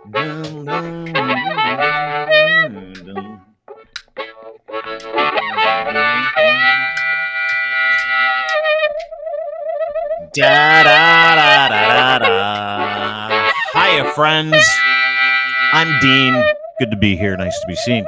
Dun, dun, dun, dun, dun. Da da da da da da. Hiya, friends. I'm Dean. Good to be here. Nice to be seen.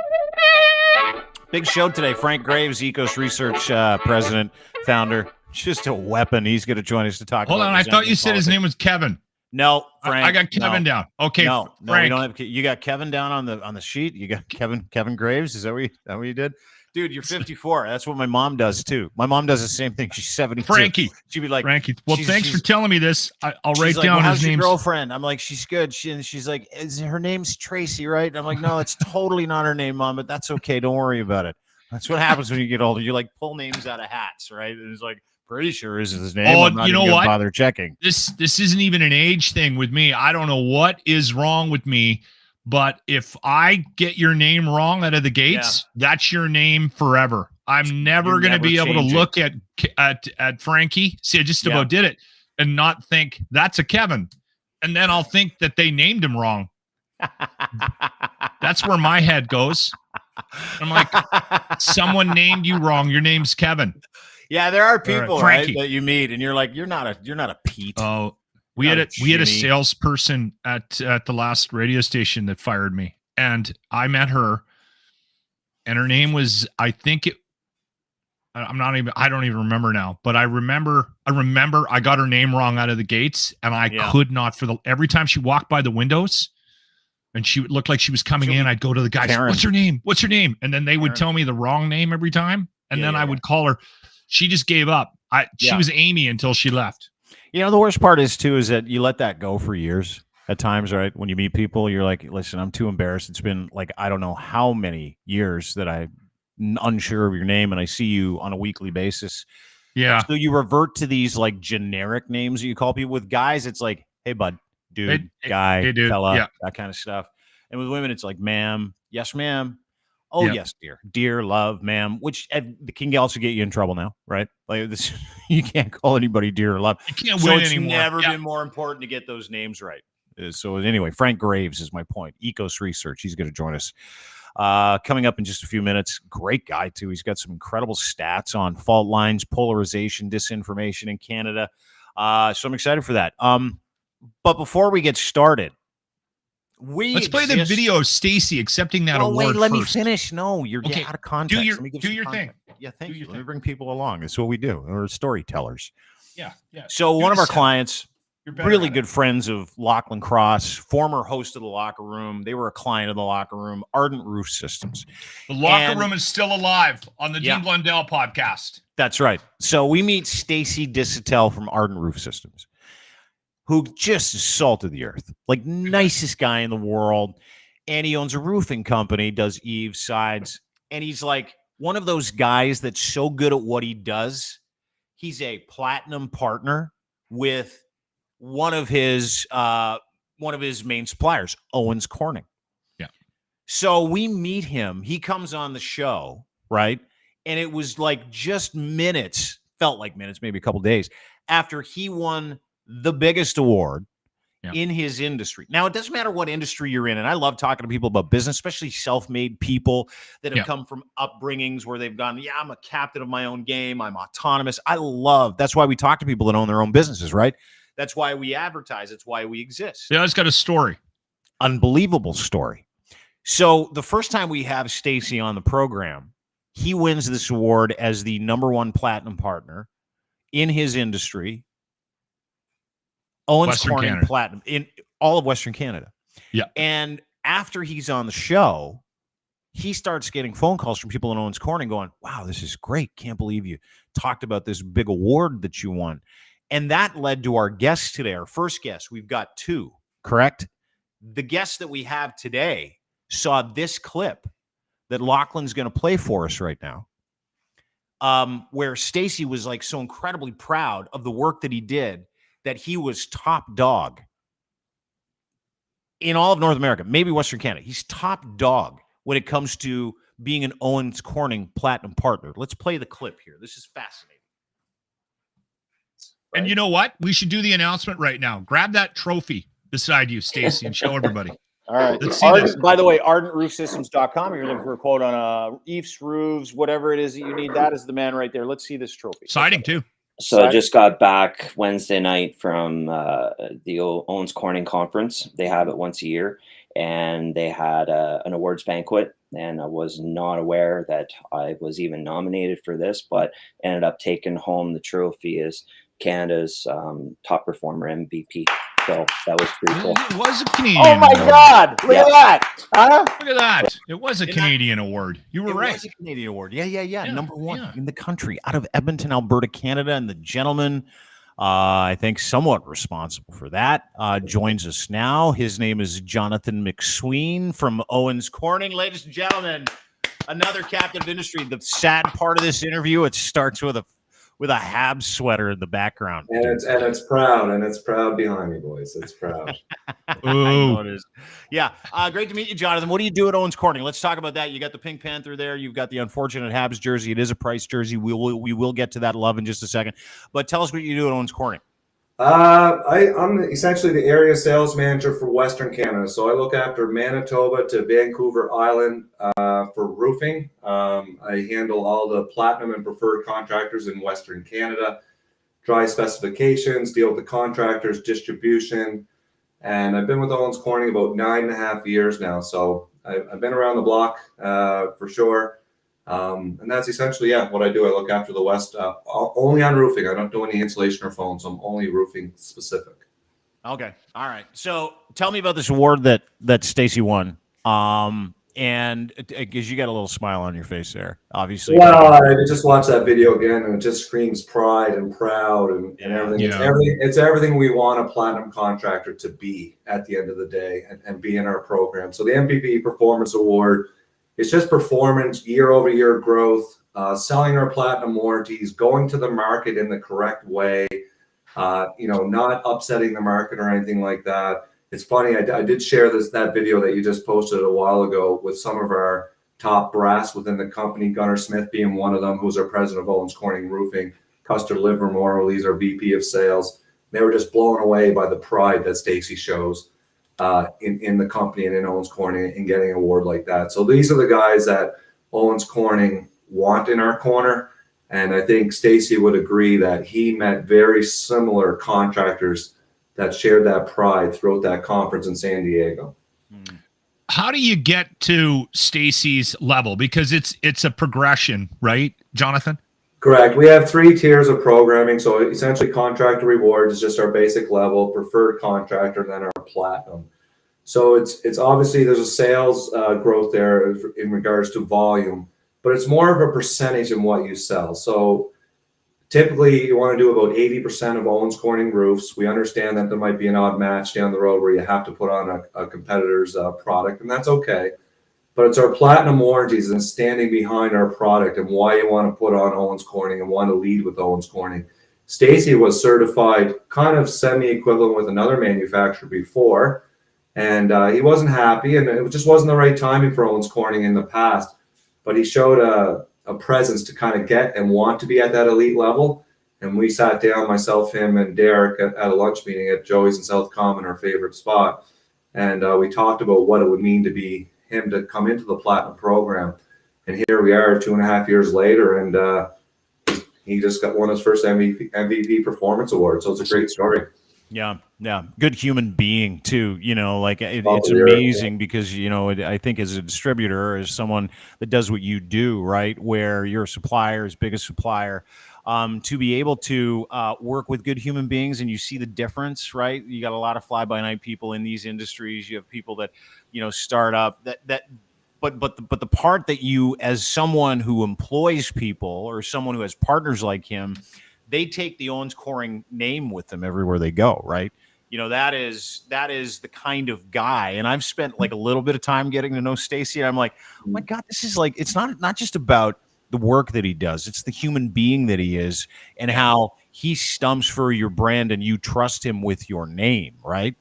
Big show today. Frank Graves, EKOS Research president, founder. Just a weapon. He's going to join us to talk Hold about on. I thought you resentment said his politics. name was Kevin. No, Frank. I got Kevin down. Okay, No, Frank. we don't have. You got Kevin down on the sheet. You got Kevin Graves. Is that what you did? Dude, you're 54. That's what my mom does too. My mom does the same thing. She's 72. Frankie. She'd be like, Frankie. Well, thanks for telling me this. I'll write like, down well, his how's your name. girlfriend? I'm like, she's good. She's like, her name's Tracy, right? And I'm like, no, it's totally not her name, Mom, but that's okay. Don't worry about it. That's what happens when you get older. You like pull names out of hats, right? And it's like, pretty sure is his name. Oh, I'm not you know even gonna what? bother checking. This isn't even an age thing with me. I don't know what is wrong with me, but if I get your name wrong out of the gates, that's your name forever. I'm never going to be able to look at Frankie. See, I just about did it and not think that's a Kevin. And then I'll think that they named him wrong. That's where my head goes. I'm like, someone named you wrong. Your name's Kevin. Yeah, there are people, right, that you meet, and you're like, you're not a Pete. Oh, we had a salesperson at the last radio station that fired me, and I met her, and her name was, I don't even remember now, but I remember I got her name wrong out of the gates, and I could not every time she walked by the windows. And she would look like she was coming in. I'd go to the guys, Karen. What's her name? What's her name? And then they would tell me the wrong name every time. And then I would call her. She just gave up. She was Amy until she left. You know, the worst part is that you let that go for years at times, right? When you meet people, you're like, listen, I'm too embarrassed. It's been like, I don't know how many years that I'm unsure of your name, and I see you on a weekly basis. Yeah. So you revert to these like generic names that you call people. With guys, it's like, hey, bud. Dude, guy, hey, dude, fella, that kind of stuff. And with women, it's like, ma'am, yes, ma'am. Oh, yes, dear, love, ma'am, which can also get you in trouble now, right? Like this, you can't call anybody dear or love. You can't win anymore. It's never been more important to get those names right. So anyway, Frank Graves is my point. EKOS Research. He's going to join us coming up in just a few minutes. Great guy, too. He's got some incredible stats on fault lines, polarization, disinformation in Canada. So I'm excited for that. But before we get started, let's play the video of Stacy accepting that award. Wait, let first. me finish. No, you're getting out of context. Do your thing. Yeah, thank you. Let me bring people along. That's what we do. We're storytellers. Yeah. So one of our clients, really good friends of Lachlan Cross, former host of the Locker Room. They were a client of the Locker Room, Ardent Roof Systems. The Locker Room is still alive on the Dean Blundell podcast. That's right. So we meet Stacy Dissatel from Ardent Roof Systems, who just is salt of the earth, like nicest guy in the world. And he owns a roofing company, does eaves, sides. And he's like one of those guys that's so good at what he does. He's a platinum partner with one of his main suppliers, Owens Corning. Yeah. So we meet him. He comes on the show, right? And it was like just minutes, felt like minutes, maybe a couple days after he won the biggest award in his industry. Now, it doesn't matter what industry you're in, and I love talking to people about business, especially self-made people that have come from upbringings where they've gone, I'm a captain of my own game, I'm autonomous. That's why we talk to people that own their own businesses, right? That's why we advertise. It's why we exist. Yeah, it's got a story. Unbelievable story. So the first time we have Stacy on the program, he wins this award as the #1 platinum partner in his industry. Owens Corning platinum in all of Western Canada. Yeah. And after he's on the show, he starts getting phone calls from people in Owens Corning going, wow, this is great. Can't believe you talked about this big award that you won. And that led to our guest today, our first guest. We've got two, correct? The guest that we have today saw this clip that Lachlan's going to play for us right now, where Stacy was like so incredibly proud of the work that he did, that he was top dog in all of North America, maybe Western Canada. He's top dog when it comes to being an Owens Corning platinum partner. Let's play the clip here. This is fascinating. Right? And you know what? We should do the announcement right now. Grab that trophy beside you, Stacy, and show everybody. All right. Let's see this. By the way, ardentroofsystems.com. You're looking for a quote on EIFS, roofs, whatever it is that you need. That is the man right there. Let's see this trophy. Siding too. So I just got back Wednesday night from the Owens Corning conference. They have it once a year, and they had an awards banquet. And I was not aware that I was even nominated for this, but ended up taking home the trophy as Canada's top performer MVP. So that was pretty cool. It was a Canadian. Oh my award. God! Look at that! Huh? Look at that! It was a Canadian award. You were right. It was a Canadian award. Yeah. Number one yeah. in the country, out of Edmonton, Alberta, Canada, and the gentleman, I think, somewhat responsible for that, joins us now. His name is Jonathan McSween from Owens Corning, ladies and gentlemen. Another captain of industry. The sad part of this interview, it starts with a Habs sweater in the background. And it's proud behind me, boys. It's proud. I know it is. Yeah. Great to meet you, Jonathan. What do you do at Owens Corning? Let's talk about that. You got the Pink Panther there. You've got the unfortunate Habs jersey. It is a price jersey. We will get to that love in just a second. But tell us what you do at Owens Corning. I'm essentially the area sales manager for Western Canada. So I look after Manitoba to Vancouver Island for roofing. I handle all the platinum and preferred contractors in Western Canada, dry specifications, deal with the contractors, distribution. And I've been with Owens Corning about 9.5 years now. So I've been around the block for sure. And that's essentially, what I do. I look after the West only on roofing. I don't do any insulation or foam, so I'm only roofing specific. Okay. All right. So tell me about this award that Stacy won. And because you got a little smile on your face there, obviously. Well, I just watched that video again, and it just screams pride and proud and everything. Yeah. It's everything we want a platinum contractor to be at the end of the day and be in our program. So the MVP Performance Award, it's just performance, year-over-year growth, selling our platinum warranties, going to the market in the correct way, not upsetting the market or anything like that. It's funny, I did share that video that you just posted a while ago with some of our top brass within the company, Gunnar Smith being one of them, who's our president of Owens Corning Roofing, Custer Livermore, he's our VP of sales. They were just blown away by the pride that Stacy shows in the company and in Owens Corning and getting an award like that. So these are the guys that Owens Corning want in our corner. And I think Stacy would agree that he met very similar contractors that shared that pride throughout that conference in San Diego. How do you get to Stacy's level? Because it's a progression, right, Jonathan? Correct. We have 3 tiers of programming. So essentially contractor rewards is just our basic level, preferred contractor, then our platinum. So it's obviously there's a sales growth there in regards to volume, but it's more of a percentage in what you sell. So typically you want to do about 80% of Owens Corning roofs. We understand that there might be an odd match down the road where you have to put on a competitor's product, and that's okay. But it's our platinum warranties and standing behind our product and why you want to put on Owens Corning and want to lead with Owens Corning. Stacy was certified kind of semi-equivalent with another manufacturer before, and he wasn't happy, and it just wasn't the right timing for Owens Corning in the past. But he showed a presence to kind of get and want to be at that elite level. And we sat down, myself, him, and Derek at a lunch meeting at Joey's in South Common, our favorite spot. And we talked about what it would mean to be him to come into the platinum program. And here we are 2.5 years later, and he just got won his first MVP Performance Award. So it's a great story. Yeah. Good human being too. It's amazing because, I think as a distributor, as someone that does what you do, right, where you're a supplier, as big a supplier, to be able to work with good human beings and you see the difference, right? You got a lot of fly-by-night people in these industries. You have people that, start up but the part that you, as someone who employs people or someone who has partners like him, they take the Owens Corning name with them everywhere they go, right? That is the kind of guy. And I've spent like a little bit of time getting to know Stacy, and I'm like, oh my God, this is like, it's not just about the work that he does. It's the human being that he is and how he stumps for your brand and you trust him with your name, right?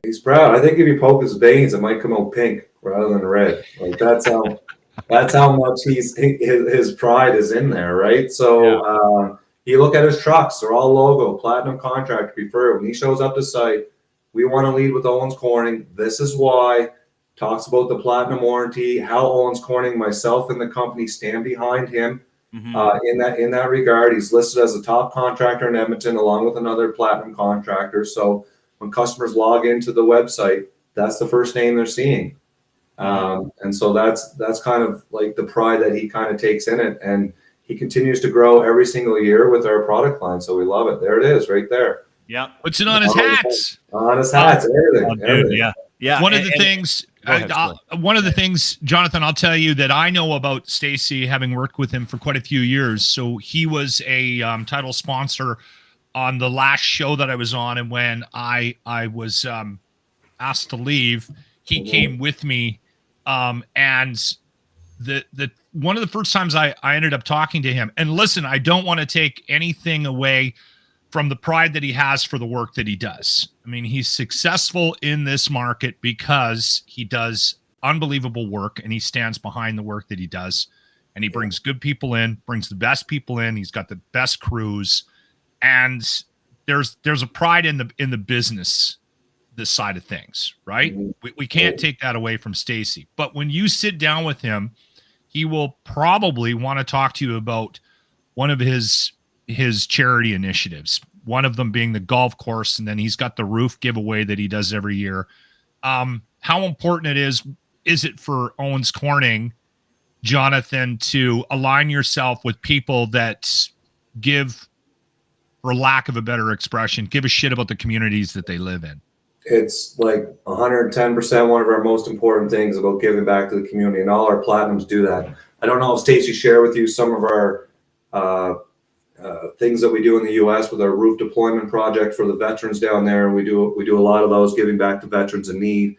He's proud. I think if you poke his veins, it might come out pink rather than red. Like that's how much his pride is in there, right? So you look at his trucks; they're all logo, platinum contract preferred. When he shows up to site, we want to lead with Owens Corning. This is why. Talks about the platinum warranty, how Owens Corning, myself, and the company stand behind him. In that regard, he's listed as a top contractor in Edmonton, along with another platinum contractor. So when customers log into the website, that's the first name they're seeing, and so that's kind of like the pride that he kind of takes in it, and he continues to grow every single year with our product line. So we love it. There it is, right there. Yeah, puts it on his hats. On his hats, everything. Dude, Everything. yeah. One of the things. ahead, One of the things, Jonathan, I'll tell you that I know about Stacy, having worked with him for quite a few years. So he was a title sponsor on the last show that I was on, and when I was asked to leave, he came with me. And the one of the first times I ended up talking to him. And listen, I don't want to take anything away from the pride that he has for the work that he does. I mean, he's successful in this market because he does unbelievable work, and he stands behind the work that he does, and he brings good people in, brings the best people in. He's got the best crews, and there's a pride in the business, this side of things, right? We can't take that away from Stacy. But when you sit down with him, he will probably want to talk to you about one of his charity initiatives, one of them being the golf course, and then he's got the roof giveaway that he does every year. How important is it for Owens Corning, Jonathan, to align yourself with people that give, for lack of a better expression, give a shit about the communities that they live in? It's like 110% one of our most important things about giving back to the community, and all our platinums do that. I don't know if Stacy shared with you some of our things that we do in the U.S. with our roof deployment project for the veterans down there. We do a lot of those, giving back to veterans in need.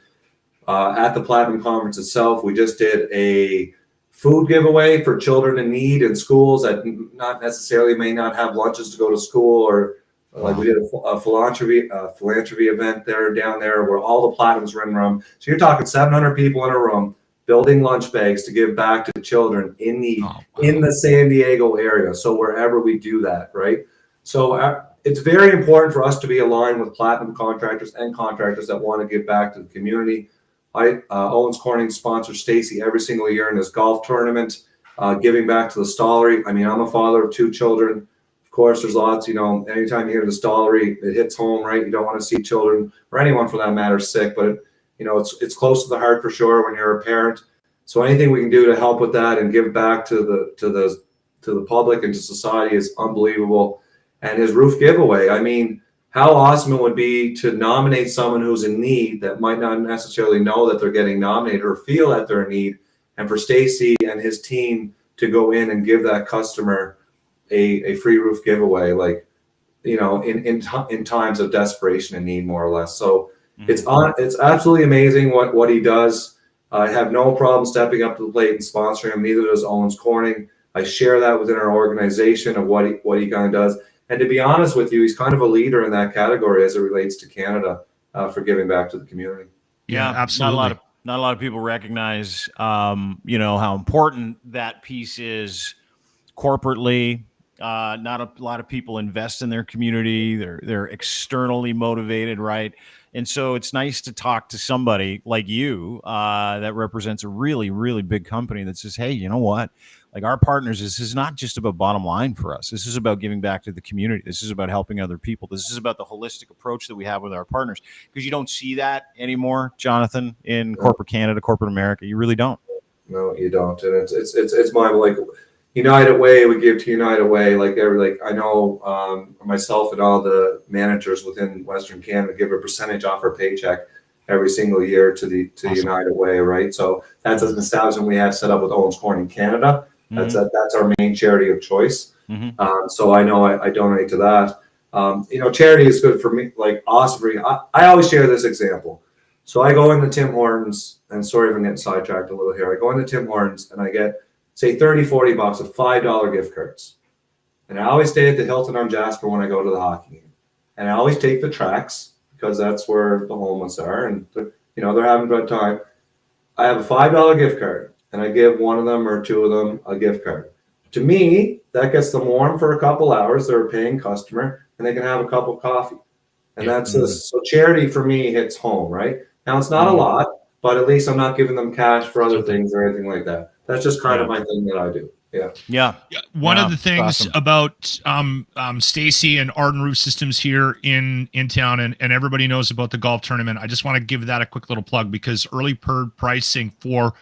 At the Platinum Conference itself, we just did a food giveaway for children in need in schools that not necessarily may not have lunches to go to school, or like we did a philanthropy event down there where all the platinums were in the room. So you're talking 700 people in a room building lunch bags to give back to children in need in the San Diego area. So wherever we do that, right? So it's very important for us to be aligned with platinum contractors and contractors that want to give back to the community. Owens Corning sponsors Stacy every single year in his golf tournament, giving back to the Stollery. I mean, I'm a father of 2 children. Of course, there's lots, anytime you hear the Stollery, it hits home, right? You don't want to see children, or anyone for that matter, sick, but it's close to the heart for sure when you're a parent. So anything we can do to help with that and give back to the public and to society is unbelievable. And his roof giveaway, I mean, how awesome it would be to nominate someone who's in need that might not necessarily know that they're getting nominated or feel that they're in need, and for Stacy and his team to go in and give that customer a free roof giveaway, like, in times of desperation and need, more or less. So it's absolutely amazing what he does. I have no problem stepping up to the plate and sponsoring him. Neither does Owens Corning. I share that within our organization of what he kind of does. And to be honest with you, he's kind of a leader in that category as it relates to Canada for giving back to the community. Yeah, absolutely. Not a lot of people recognize, how important that piece is corporately. Not a lot of people invest in their community. They're externally motivated, right? And so it's nice to talk to somebody like you that represents a really, really big company that says, hey, you know what? Like, our partners, this is not just about bottom line for us. This is about giving back to the community. This is about helping other people. This is about the holistic approach that we have with our partners, because you don't see that anymore, Jonathan, in corporate Canada, corporate America. You really don't. No, you don't. And it's my, like, United Way, we give to United Way, I know myself and all the managers within Western Canada give a percentage off our paycheck every single year to awesome. United Way, right? So that's an establishment we have set up with Owens Corning Canada. That's our main charity of choice. So I know I donate to that. Charity is good for me, like awesome for you. I always share this example. So I go into Tim Hortons, and sorry if I'm getting sidetracked a little here. I go into Tim Hortons and I get, say, $30-$40 of $5 gift cards. And I always stay at the Hilton on Jasper when I go to the hockey game. And I always take the tracks because that's where the homeless are, and they're having a good time. I have a $5 gift card, and I give one of them or two of them a gift card. To me, that gets them warm for a couple hours. They're a paying customer, and they can have a cup of coffee. And that's just, so charity for me hits home, right? Now it's not a lot, but at least I'm not giving them cash for other things or anything like that. That's just kind of my thing that I do. Yeah. One of the things about Stacy and Arden Roof Systems here in town, and everybody knows about the golf tournament. I just want to give that a quick little plug, because early bird pricing for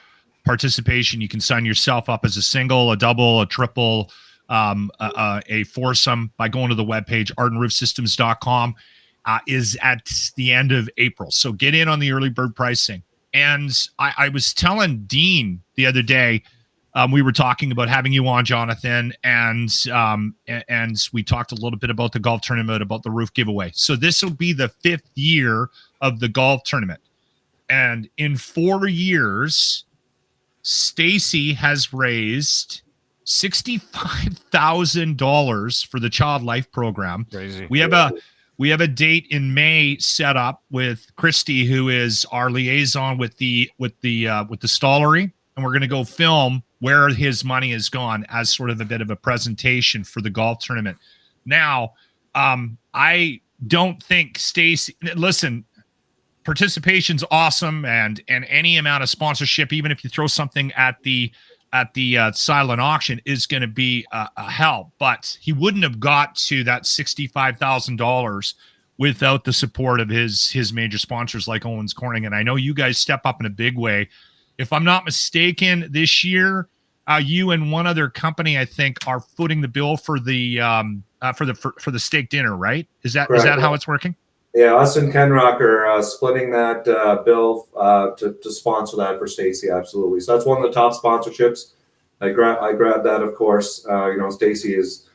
participation, you can sign yourself up as a single, a double, a triple, a foursome by going to the webpage ardenroofsystems.com. Is at the end of April. So get in on the early bird pricing. And I was telling Dean the other day, we were talking about having you on, Jonathan, and we talked a little bit about the golf tournament, about the roof giveaway. So this will be the 5th year of the golf tournament. And in 4 years, Stacy has raised $65,000 for the Child Life Program. Crazy. We have a date in May set up with Christy, who is our liaison with the Stollery, and we're going to go film where his money has gone as sort of a bit of a presentation for the golf tournament. Now, I don't think Stacy. Listen, participation's awesome, and any amount of sponsorship, even if you throw something at the silent auction, is going to be a help, but he wouldn't have got to that $65,000 without the support of his major sponsors like Owens Corning. And I know you guys step up in a big way. If I'm not mistaken, this year, you and one other company, I think, are footing the bill for the steak dinner, right? Is that how it's working? Yeah, us and Kenrock are splitting that bill to sponsor that for Stacy. Absolutely. So that's one of the top sponsorships. I grabbed that, of course. Stacy is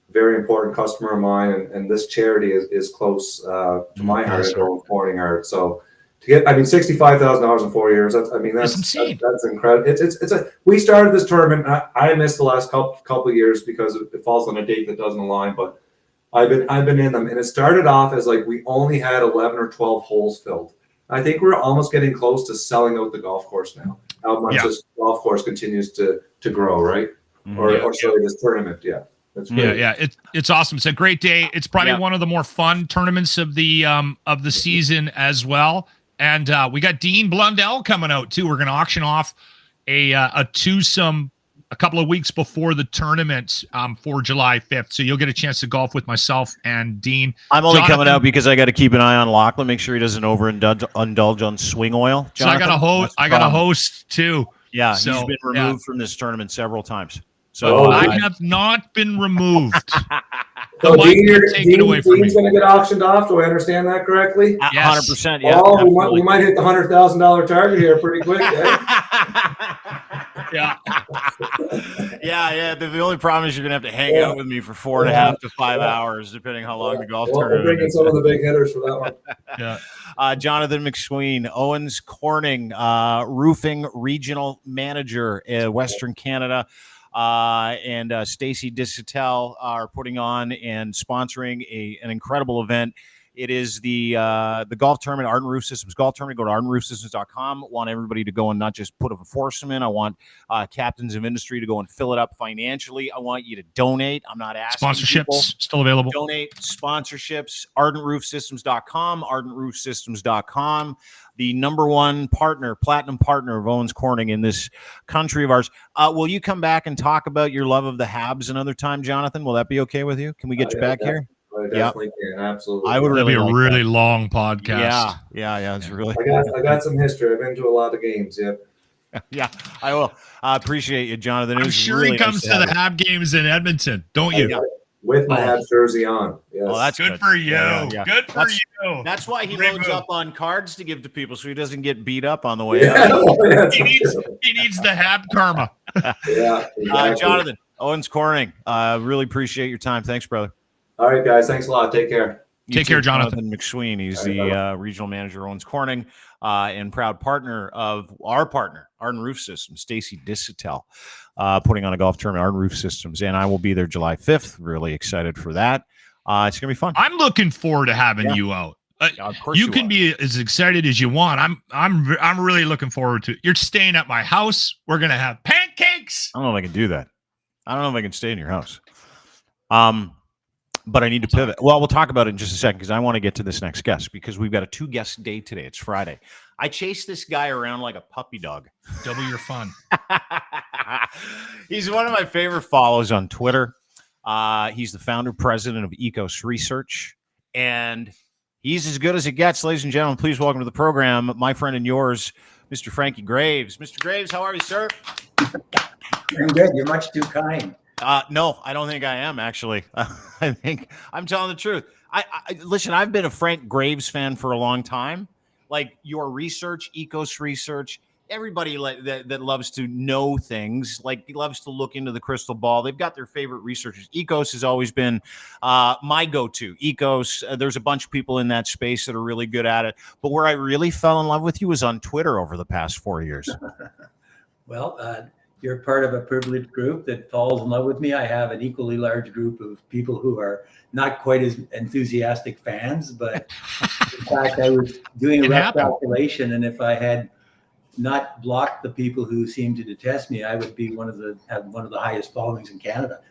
a very important customer of mine, and this charity is close to my heart and Owens Corning heart. So to get, $65,000 in 4 years. That's insane. That's incredible. We started this tournament. I missed the last couple of years because it falls on a date that doesn't align, but I've been in them, and it started off as like we only had 11 or 12 holes filled. I think we're almost getting close to selling out the golf course now. How much this golf course continues to grow, right? Sorry, this tournament. Yeah, that's great. Yeah. It's awesome. It's a great day. It's probably one of the more fun tournaments of the season as well. And we got Dean Blundell coming out too. We're going to auction off a twosome a couple of weeks before the tournament for July 5th. So you'll get a chance to golf with myself and Dean. I'm only coming out because I got to keep an eye on Lachlan, make sure he doesn't indulge on swing oil. Jonathan, so I got a host too. Yeah, so, he's been removed from this tournament several times. So I have not been removed. So Dean's going to get auctioned off. Do I understand that correctly? Yes. 100%. Yeah. Oh, we might hit the $100,000 target here pretty quick. Yeah. Yeah. The only problem is you're gonna have to hang out with me for 4.5 to 5 hours, depending how long the golf tournament. We'll bring in some of the big hitters for that one. Yeah. Jonathan McSween, Owens Corning, roofing regional manager in Western Canada, and Stacy Dissatel are putting on and sponsoring an incredible event. It is the golf tournament, Arden Roof Systems Golf Tournament. Go to ardenroofsystems.com. I want everybody to go and not just put a foursome in. I want captains of industry to go and fill it up financially. I want you to donate. I'm not asking sponsorships people. Still available. Donate sponsorships. ardenroofsystems.com. ardenroofsystems.com. The number one partner, platinum partner of Owens Corning in this country of ours. Will you come back and talk about your love of the Habs another time, Jonathan? Will that be okay with you? Can we get you back here? I definitely can. Absolutely. I would really be a really long podcast. Yeah. It's really. I got some history. I've been to a lot of games. Yep. Yeah, I will. I appreciate you, Jonathan. I'm sure really he comes to the Hab games in Edmonton, don't you? With my Habs jersey on. Yes. Oh, that's good for you. Yeah. Good for you. That's why he loads up on cards to give to people, so he doesn't get beat up on the way out. He needs the Hab karma. Yeah. Exactly. Jonathan, Owens Corning. Really appreciate your time. Thanks, brother. All right, guys. Thanks a lot. Take care. Take care, Jonathan McSween. He's the regional manager, Owens Corning, and proud partner of our partner, Arden Roof Systems, Stacy Dissatel, putting on a golf tournament, Arden Roof Systems, and I will be there July 5th. Really excited for that. It's gonna be fun. I'm looking forward to having you out. You can be as excited as you want. I'm really looking forward to it. You're staying at my house. We're gonna have pancakes. I don't know if I can do that. I don't know if I can stay in your house. but I need to pivot. Well, we'll talk about it in just a second because I want to get to this next guest because we've got a 2-guest day today. It's Friday. I chased this guy around like a puppy dog. Double your fun. He's one of my favorite follows on Twitter. He's the founder president of EKOS Research, and he's as good as it gets, ladies and gentlemen. Please welcome to the program, my friend and yours, Mr. Frankie Graves. Mr. Graves, how are you, sir? I'm good. You're much too kind. No, I don't think I am, actually. I think I'm telling the truth. I listen, I've been a Frank Graves fan for a long time. Like your research, EKOS Research, everybody that loves to know things, like loves to look into the crystal ball. They've got their favorite researchers. EKOS has always been my go-to. EKOS, there's a bunch of people in that space that are really good at it. But where I really fell in love with you was on Twitter over the past 4 years. Well, you're part of a privileged group that falls in love with me. I have an equally large group of people who are not quite as enthusiastic fans, but in fact, I was doing a rough calculation, and if I had not blocked the people who seem to detest me, I would be have one of the highest followings in Canada.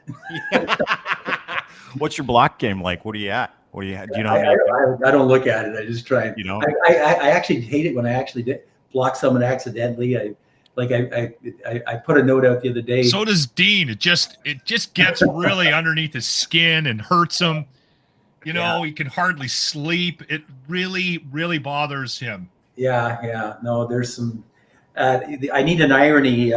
What's your block game like? What are you at? Do you know? I don't look at it. I just try. And, you know, I actually hate it when I actually block someone accidentally. I put a note out the other day. So does Dean. It just gets really underneath his skin and hurts him. You know, he can hardly sleep. It really, really bothers him. Yeah. No, there's some. I need an irony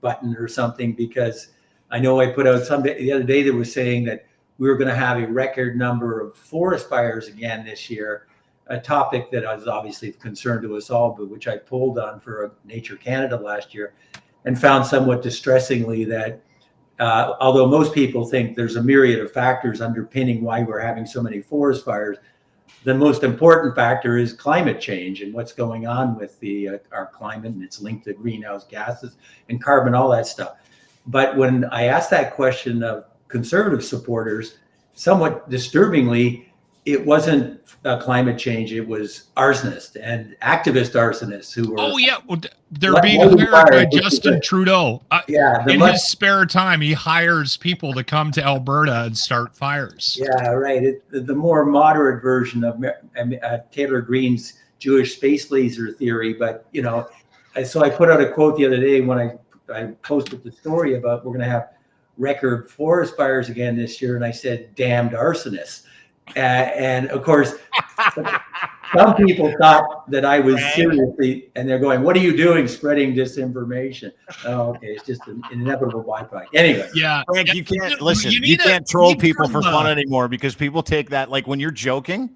button or something, because I know I put out the other day that was saying that we were going to have a record number of forest fires again this year. A topic that is obviously of concern to us all, but which I pulled on for Nature Canada last year, and found somewhat distressingly that although most people think there's a myriad of factors underpinning why we're having so many forest fires, the most important factor is climate change and what's going on with our climate, and it's linked to greenhouse gases and carbon, all that stuff. But when I asked that question of conservative supporters, somewhat disturbingly, it wasn't climate change. It was arsonists and activist arsonists who were. Oh yeah, well, they're being hired by Justin Trudeau. In his spare time, he hires people to come to Alberta and start fires. Yeah, right. The more moderate version of Taylor Greene's Jewish space laser theory. But so I put out a quote the other day when I posted the story about we're going to have record forest fires again this year, and I said, "Damned arsonists." And of course, some people thought that I was seriously, and they're going, "What are you doing, spreading disinformation?" Oh, okay, it's just an inevitable byproduct. Anyway, Frank, you can't listen. You can't troll people for fun anymore, because people take that, like when you're joking,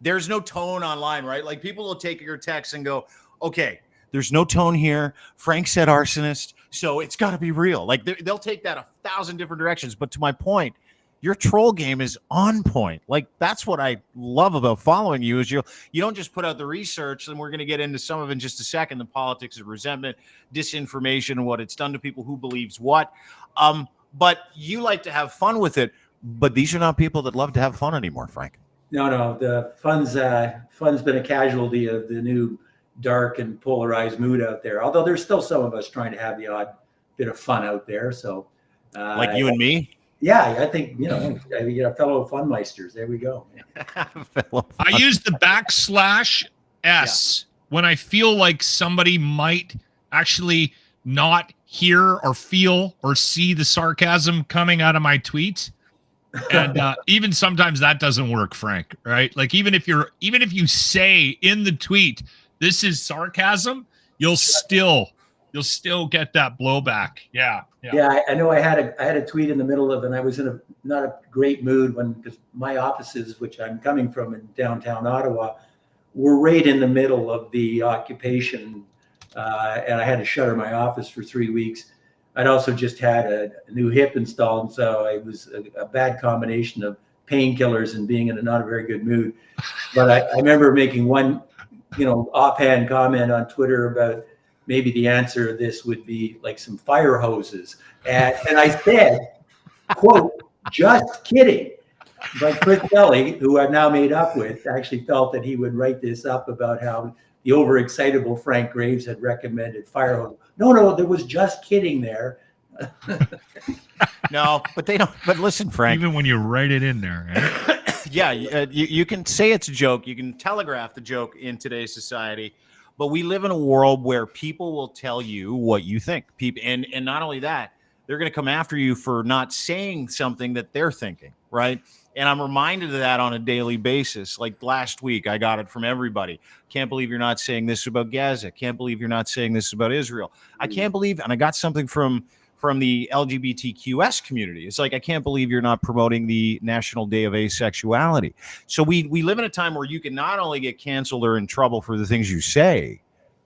there's no tone online, right? Like people will take your text and go, "Okay, there's no tone here. Frank said arsonist, so it's got to be real." Like they'll take that 1,000 different directions. But to my point, your troll game is on point. Like that's what I love about following you, is you don't just put out the research, and we're going to get into some of it in just a second, the politics of resentment, disinformation, and what it's done to people, who believes what. But you like to have fun with it. But these are not people that love to have fun anymore, Frank. No, the fun's been a casualty of the new dark and polarized mood out there. Although there's still some of us trying to have the odd bit of fun out there. So, like you and me. Yeah, I think fellow funmeisters. There we go. I use the \S when I feel like somebody might actually not hear or feel or see the sarcasm coming out of my tweet. And even sometimes that doesn't work, Frank, right? Like even if you say in the tweet, "This is sarcasm," you'll still get that blowback. Yeah. I know I had a tweet in the middle of, and I was in not a great mood because my offices, which I'm coming from in downtown Ottawa, were right in the middle of the occupation, and I had to shutter my office for 3 weeks. I'd also just had a new hip installed, and so it was a bad combination of painkillers and being in not a very good mood. But I remember making one, offhand comment on Twitter about maybe the answer to this would be like some fire hoses. And I said, quote, "Just kidding." But Chris Kelly, who I've now made up with, actually felt that he would write this up about how the overexcitable Frank Graves had recommended fire hose. No, there was just kidding there. No, but they don't. But listen, Frank. Even when you write it in there. Eh? Yeah, you can say it's a joke. You can telegraph the joke in today's society, but we live in a world where people will tell you what you think. People, and not only that, they're going to come after you for not saying something that they're thinking, right? And I'm reminded of that on a daily basis. Like last week, I got it from everybody. Can't believe you're not saying this about Gaza. Can't believe you're not saying this about Israel. I can't believe, and I got something from the LGBTQS community. It's like, I can't believe you're not promoting the National Day of Asexuality. So we live in a time where you can not only get canceled or in trouble for the things you say,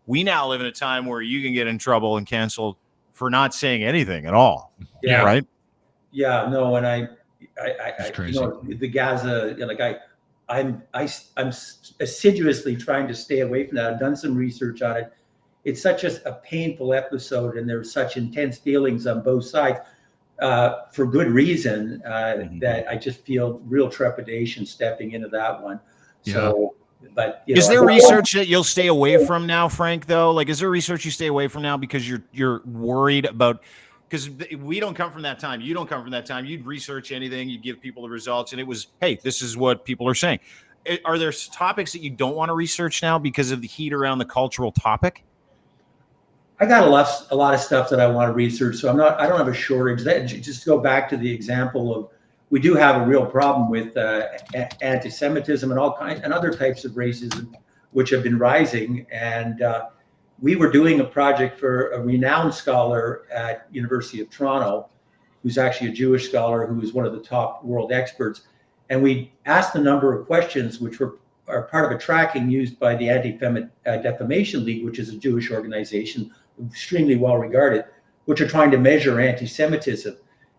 we now live in a time where you can get in trouble and canceled for not saying anything at all. Yeah. Right? Yeah, no, and I crazy. you know, the Gaza, you know, like I'm assiduously trying to stay away from that. I've done some research on it. It's such a painful episode, and there's such intense feelings on both sides for good reason that I just feel real trepidation stepping into that one. So, but you know, is there research that you'll stay away from now, Frank? Though, like, is there research you stay away from now because you're worried about? Because we don't come from that time. You don't come from that time. You'd research anything. You'd give people the results, and it was, hey, this is what people are saying. Are there topics that you don't want to research now because of the heat around the cultural topic? I got a lot of stuff that I want to research, so I don't have a shortage. That just go back to the example of, we do have a real problem with anti-Semitism and all kinds and other types of racism, which have been rising. And we were doing a project for a renowned scholar at University of Toronto, who's actually a Jewish scholar who is one of the top world experts. And we asked a number of questions, which are part of a tracking used by the Anti-Defamation League, which is a Jewish organization, extremely well regarded, which are trying to measure anti-Semitism.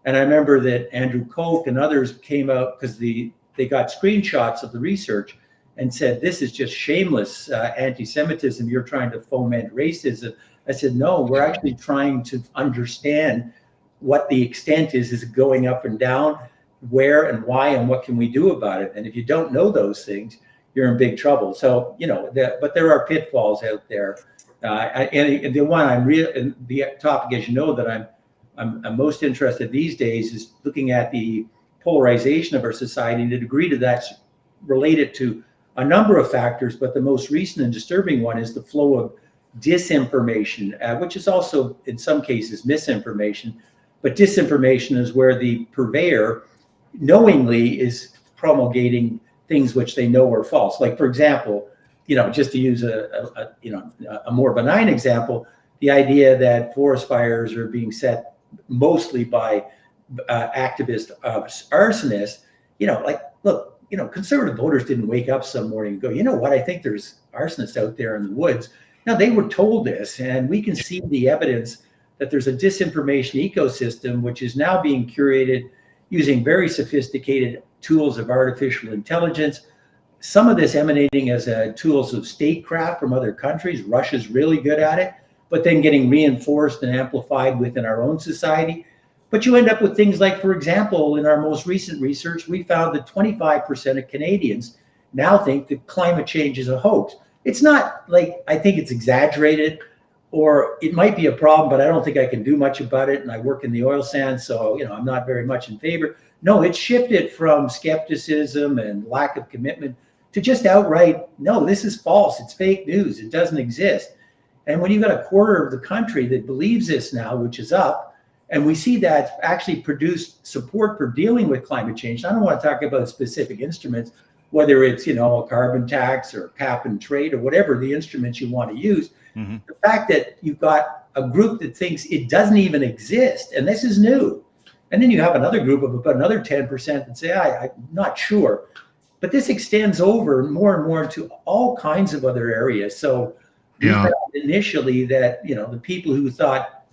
And I remember that Andrew Koch and others came out because they got screenshots of the research and said, this is just shameless anti-Semitism. You're trying to foment racism. I said, no, we're actually trying to understand what the extent is it going up and down, where and why, and what can we do about it? And if you don't know those things, you're in big trouble. So, you know, but there are pitfalls out there. And the one the topic, as you know, that I'm most interested these days is looking at the polarization of our society, and the degree to that's related to a number of factors, but the most recent and disturbing one is the flow of disinformation, which is also in some cases misinformation. But disinformation is where the purveyor knowingly is promulgating things which they know are false. Like, for example, you know, just to use a more benign example, the idea that forest fires are being set mostly by activist arsonists. You know, like, look, you know, conservative voters didn't wake up some morning and go, you know what, I think there's arsonists out there in the woods. Now, they were told this, and we can see the evidence that there's a disinformation ecosystem which is now being curated using very sophisticated tools of artificial intelligence. Some of this emanating as tools of statecraft from other countries. Russia's really good at it, but then getting reinforced and amplified within our own society. But you end up with things like, for example, in our most recent research, we found that 25% of Canadians now think that climate change is a hoax. It's not like, I think it's exaggerated, or it might be a problem, but I don't think I can do much about it. And I work in the oil sands, so, you know, I'm not very much in favor. No, it shifted from skepticism and lack of commitment to just outright, no, this is false. It's fake news. It doesn't exist. And when you've got a quarter of the country that believes this now, which is up, and we see that actually produced support for dealing with climate change. I don't want to talk about specific instruments, whether it's, you know, a carbon tax or cap and trade or whatever the instruments you want to use. Mm-hmm. The fact that you've got a group that thinks it doesn't even exist, and this is new. And then you have another group of about another 10% that say, I'm not sure. But this extends over more and more into all kinds of other areas. So we found initially that, you know, the people who thought,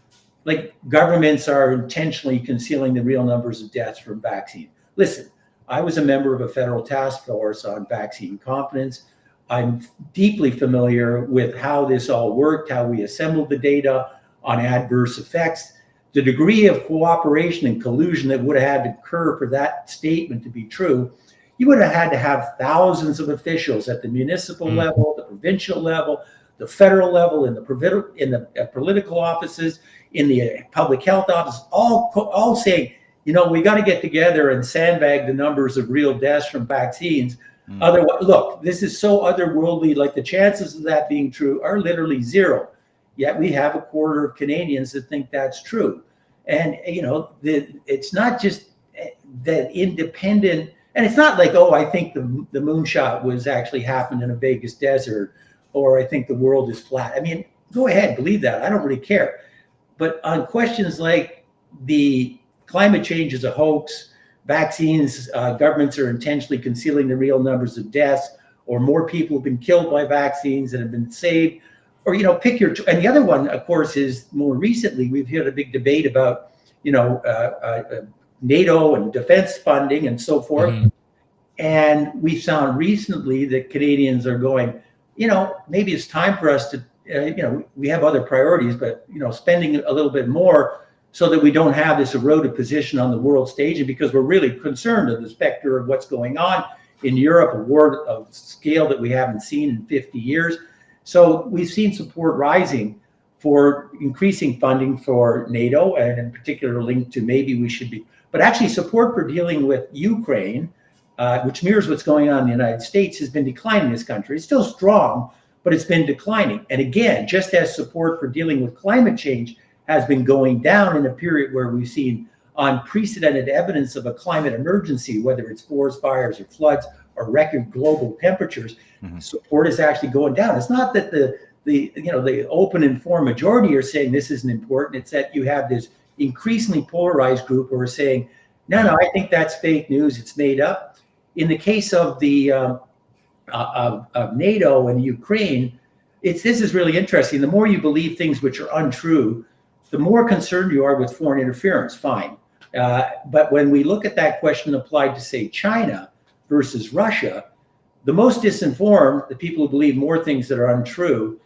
like, governments are intentionally concealing the real numbers of deaths from vaccine. Listen, I was a member of a federal task force on vaccine confidence. I'm deeply familiar with how this all worked, how we assembled the data on adverse effects, the degree of cooperation and collusion that would have had to occur for that statement to be true. You would have had to have thousands of officials at the municipal level, the provincial level, the federal level, in the political offices, in the public health office, all saying, we got to get together and sandbag the numbers of real deaths from vaccines. Otherwise, look, this is so otherworldly. Like, the chances of that being true are literally zero. Yet we have a quarter of Canadians that think that's true. And, it's not just that independent, and it's not like, oh, I think the moonshot was actually happened in a Vegas desert, or I think the world is flat. I mean, go ahead, believe that. I don't really care. But on questions like the climate change is a hoax, vaccines, governments are intentionally concealing the real numbers of deaths, or more people have been killed by vaccines than have been saved, or, pick your, and the other one, of course, is more recently, we've had a big debate about, NATO and defense funding and so forth. And we found recently that Canadians are going, maybe it's time for us to, we have other priorities, but, spending a little bit more so that we don't have this eroded position on the world stage. And because we're really concerned of the specter of what's going on in Europe, a war of scale that we haven't seen in 50 years. So we've seen support rising for increasing funding for NATO, and in particular linked to maybe we should be, but actually support for dealing with Ukraine, which mirrors what's going on in the United States, has been declining in this country. It's still strong, but it's been declining. And again, just as support for dealing with climate change has been going down in a period where we've seen unprecedented evidence of a climate emergency, whether it's forest fires or floods or record global temperatures, support is actually going down. It's not that the open informed majority are saying this isn't important. It's that you have this increasingly polarized group who are saying, no, I think that's fake news. It's made up. In the case of the of NATO and Ukraine, this is really interesting. The more you believe things which are untrue, the more concerned you are with foreign interference. Fine. But when we look at that question applied to, say, China versus Russia, the most disinformed, the people who believe more things that are untrue,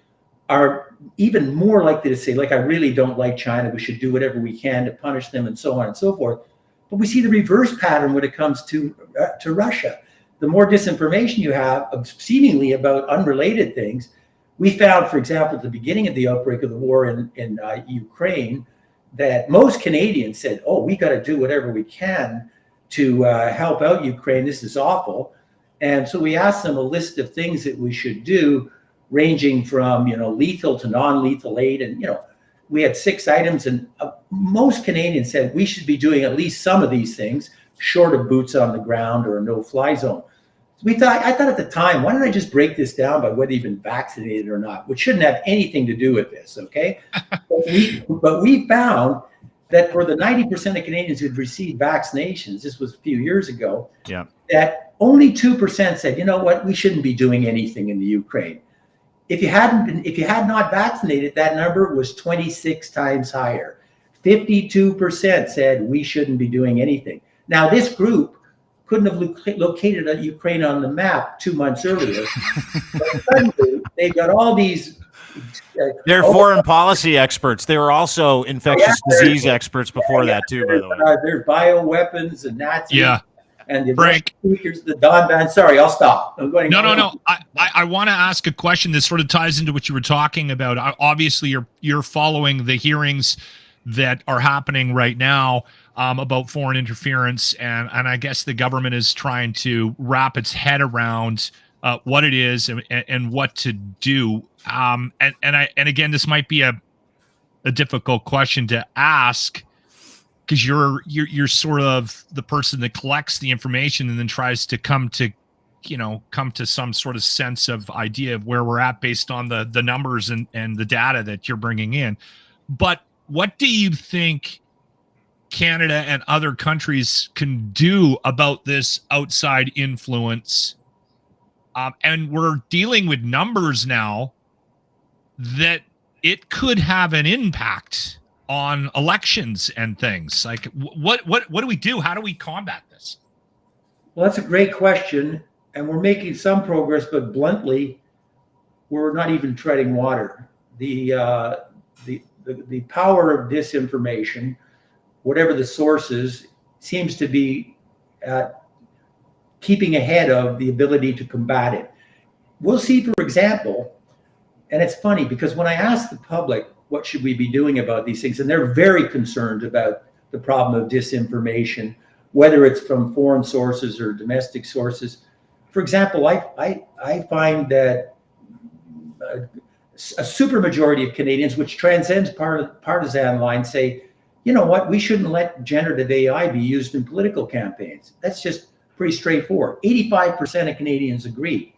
are even more likely to say, like, I really don't like China. We should do whatever we can to punish them, and so on and so forth. But we see the reverse pattern when it comes to Russia. The more disinformation you have, seemingly about unrelated things. We found, for example, at the beginning of the outbreak of the war in Ukraine, that most Canadians said, oh, we got to do whatever we can to help out Ukraine. This is awful. And so we asked them a list of things that we should do, ranging from, lethal to non-lethal aid. And, we had 6 items, and most Canadians said we should be doing at least some of these things, short of boots on the ground or a no-fly zone. I thought at the time, why don't I just break this down by whether you've been vaccinated or not, which shouldn't have anything to do with this, okay? But we found that for the 90% of Canadians who'd received vaccinations, this was a few years ago, that only 2% said, you know what, we shouldn't be doing anything in the Ukraine. If you had not vaccinated, that number was 26 times higher. 52% said we shouldn't be doing anything. Now, this group couldn't have located Ukraine on the map 2 months earlier. But suddenly, they've got all these. They're foreign policy experts. They were also infectious disease experts before that too, by the way. They're bioweapons and Nazis. Yeah. And the Frank, speakers, the Don Band. Sorry, I'll stop. I'm going. No. I want to ask a question that sort of ties into what you were talking about. Obviously, you're following the hearings that are happening right now about foreign interference, and I guess the government is trying to wrap its head around what it is and what to do. And again, this might be a difficult question to ask, because you're sort of the person that collects the information and then tries to come to some sort of sense of idea of where we're at based on the numbers and the data that you're bringing in. But what do you think Canada and other countries can do about this outside influence? And we're dealing with numbers now that it could have an impact on elections and things. Like, what do we do? How do we combat this? Well, that's a great question, and we're making some progress, but bluntly, we're not even treading water. The power of disinformation, whatever the source is, seems to be keeping ahead of the ability to combat it. We'll see, for example, and it's funny because when I ask the public, what should we be doing about these things? And they're very concerned about the problem of disinformation, whether it's from foreign sources or domestic sources. For example, I find that a supermajority of Canadians, which transcends partisan lines, say, you know what, we shouldn't let generative AI be used in political campaigns. That's just pretty straightforward. 85% of Canadians agree.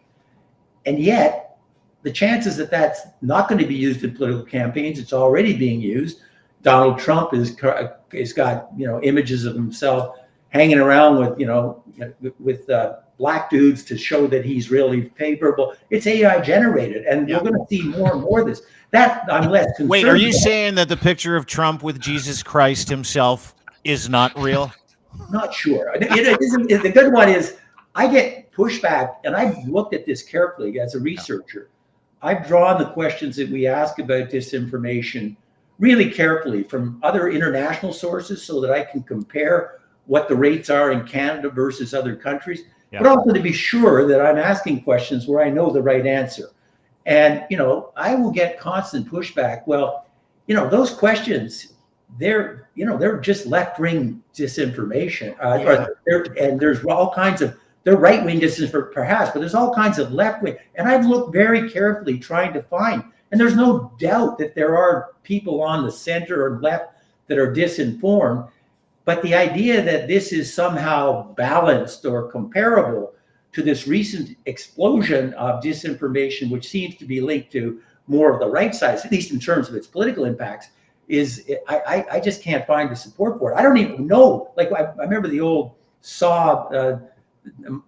And yet, the chances that that's not going to be used in political campaigns, it's already being used. Donald Trump has got, you know, images of himself hanging around with black dudes to show that he's really favorable. It's AI generated, and we're going to see more and more of this. That I'm less concerned. Wait, are you saying that the picture of Trump with Jesus Christ himself is not real? Not sure. It isn't. The good one is I get pushback, and I've looked at this carefully as a researcher. I've drawn the questions that we ask about disinformation really carefully from other international sources so that I can compare what the rates are in Canada versus other countries, but also to be sure that I'm asking questions where I know the right answer. And, you know, I will get constant pushback. Well, you know, those questions, they're just left-wing disinformation. And there's all kinds of, they're right-wing disinformation perhaps, but there's all kinds of left-wing. And I've looked very carefully trying to find, and there's no doubt that there are people on the center or left that are disinformed. But the idea that this is somehow balanced or comparable to this recent explosion of disinformation, which seems to be linked to more of the right side, at least in terms of its political impacts, is I just can't find the support for it. I don't even know. Like I remember the old saw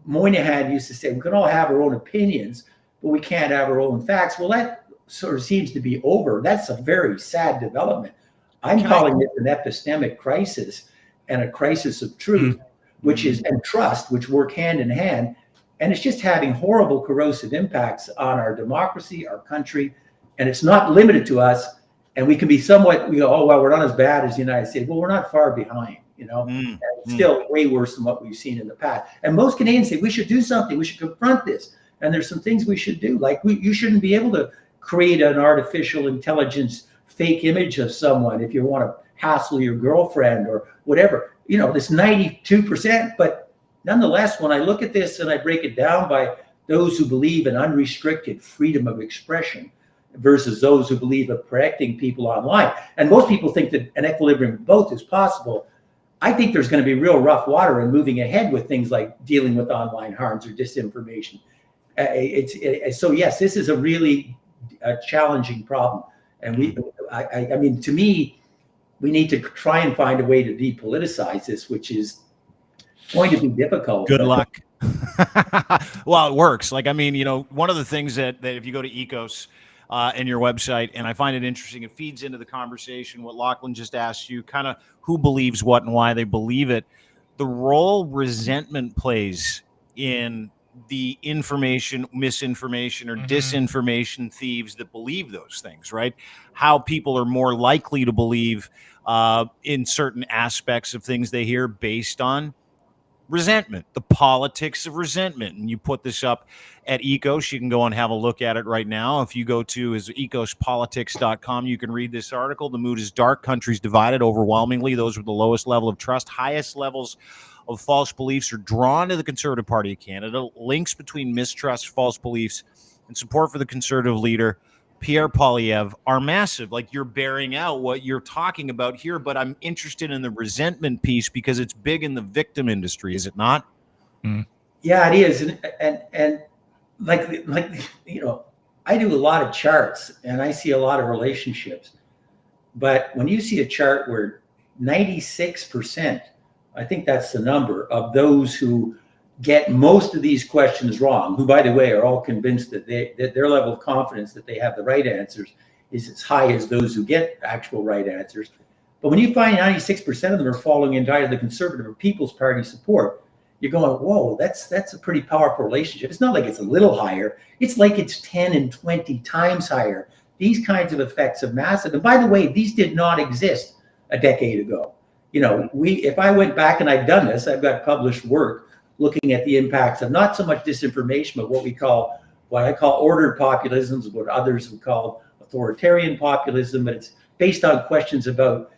Moynihan used to say, we can all have our own opinions, but we can't have our own facts. Well, that sort of seems to be over. That's a very sad development. I'm calling it an epistemic crisis and a crisis of truth, which is, and trust, which work hand in hand. And it's just having horrible corrosive impacts on our democracy, our country, and it's not limited to us. And we can be somewhat, we go, oh, well, we're not as bad as the United States. Well, we're not far behind, you know, and it's still way worse than what we've seen in the past. And most Canadians say we should do something, we should confront this. And there's some things we should do. Like you shouldn't be able to create an artificial intelligence fake image of someone if you want to hassle your girlfriend or whatever. You know, this 92%, but nonetheless, when I look at this and I break it down by those who believe in unrestricted freedom of expression versus those who believe in protecting people online, and most people think that an equilibrium of both is possible, I think there's going to be real rough water in moving ahead with things like dealing with online harms or disinformation. So yes, this is a really challenging problem, and I mean, to me, we need to try and find a way to depoliticize this, which is going to be difficult. Good luck. Well, it works. Like, I mean, you know, one of the things that if you go to EKOS and your website, and I find it interesting, it feeds into the conversation, what Lachlan just asked you, kind of who believes what and why they believe it, the role resentment plays in the information, misinformation, or disinformation thieves that believe those things, right? How people are more likely to believe in certain aspects of things they hear based on resentment, the politics of resentment. And you put this up at EKOS. You can go and have a look at it right now. If you go to ekospolitics.com, you can read this article. The mood is dark. Countries divided overwhelmingly. Those with the lowest level of trust, highest levels of false beliefs are drawn to the Conservative Party of Canada. Links between mistrust, false beliefs, and support for the Conservative leader, Pierre Poilievre, are massive. Like, you're bearing out what you're talking about here, but I'm interested in the resentment piece because it's big in the victim industry, is it not? Yeah, it is. And like, you know, I do a lot of charts and I see a lot of relationships, but when you see a chart where 96%, I think that's the number of those who get most of these questions wrong, who, by the way, are all convinced that that their level of confidence that they have the right answers is as high as those who get actual right answers. But when you find 96% of them are falling into either the Conservative or People's Party support, you're going, whoa, that's a pretty powerful relationship. It's not like it's a little higher. It's like it's 10 and 20 times higher. These kinds of effects are massive. And by the way, these did not exist a decade ago. You know, if I went back and I've done this, I've got published work looking at the impacts of not so much disinformation, but what I call ordered populism, what others would call authoritarian populism. But it's based on questions about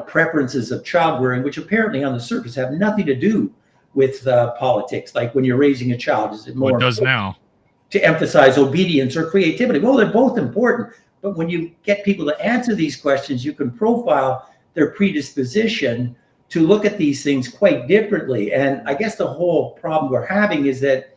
preferences of child rearing, which apparently on the surface have nothing to do with politics. Like when you're raising a child, is it more What does now? to emphasize obedience or creativity? Well, they're both important. But when you get people to answer these questions, you can profile their predisposition to look at these things quite differently. And I guess the whole problem we're having is that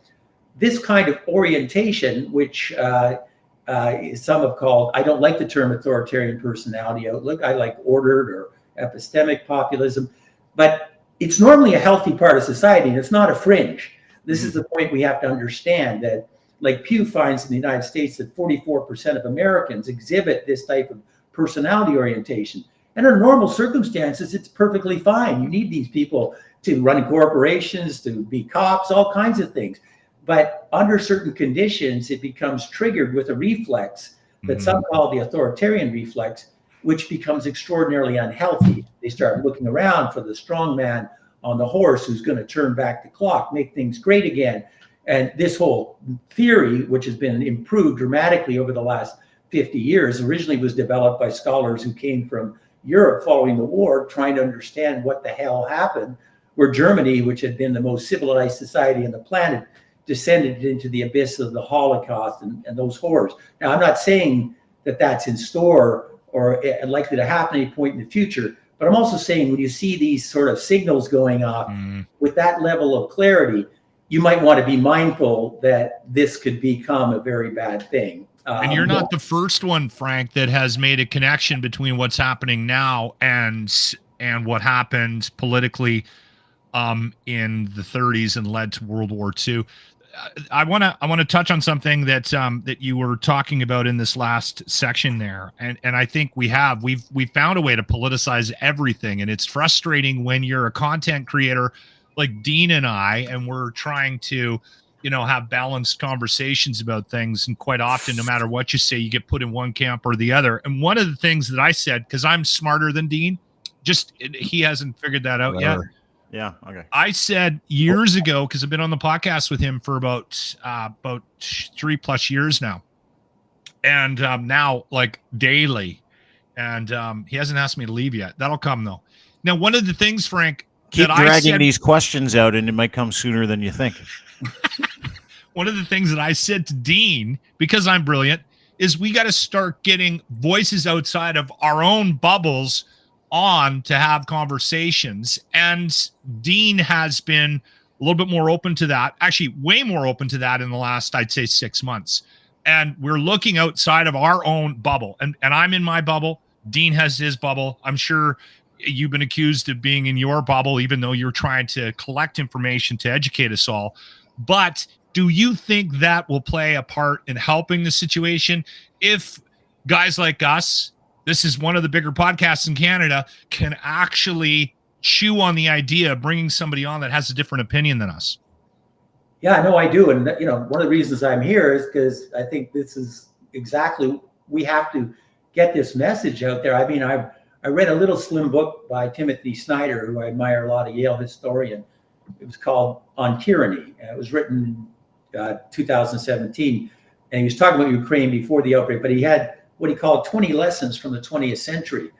this kind of orientation, which some have called, I don't like the term authoritarian personality outlook. I like ordered or epistemic populism, but it's normally a healthy part of society, and it's not a fringe. This is the point we have to understand, that like Pew finds in the United States that 44% of Americans exhibit this type of personality orientation. And under normal circumstances, it's perfectly fine. You need these people to run corporations, to be cops, all kinds of things. But under certain conditions, it becomes triggered with a reflex that some call the authoritarian reflex, which becomes extraordinarily unhealthy. They start looking around for the strong man on the horse who's going to turn back the clock, make things great again. And this whole theory, which has been improved dramatically over the last 50 years, originally was developed by scholars who came from Europe following the war, trying to understand what the hell happened, where Germany, which had been the most civilized society on the planet, descended into the abyss of the Holocaust and those horrors. Now, I'm not saying that that's in store or likely to happen at any point in the future, but I'm also saying when you see these sort of signals going off with that level of clarity, you might want to be mindful that this could become a very bad thing. And you're not the first one, Frank, that has made a connection between what's happening now and what happened politically in the 30s and led to World War II. I want to touch on something that that you were talking about in this last section there, and I think we've found a way to politicize everything, and it's frustrating when you're a content creator like Dean and I, and we're trying to have balanced conversations about things, and quite often, no matter what you say, you get put in one camp or the other. And one of the things that I said, because I'm smarter than Dean, he hasn't figured that out yet. Yeah. Okay. I said years ago, because I've been on the podcast with him for about 3+ years now, and now like daily, and he hasn't asked me to leave yet. That'll come though. Now, one of the things, Frank, keep dragging these questions out, and it might come sooner than you think. One of the things that I said to Dean, because I'm brilliant, is we got to start getting voices outside of our own bubbles on to have conversations. And Dean has been a little bit more open to that, actually way more open to that in the last, I'd say, 6 months. And we're looking outside of our own bubble. And I'm in my bubble. Dean has his bubble. I'm sure you've been accused of being in your bubble, even though you're trying to collect information to educate us all. But do you think that will play a part in helping the situation if guys like us, this is one of the bigger podcasts in Canada, can actually chew on the idea of bringing somebody on that has a different opinion than us? Yeah, no, I do. And, one of the reasons I'm here is because I think this is exactly, we have to get this message out there. I mean, I read a little slim book by Timothy Snyder, who I admire a lot, a Yale historian. It was called On Tyranny. It was written in 2017. And he was talking about Ukraine before the outbreak, but he had what he called 20 lessons from the 20th century.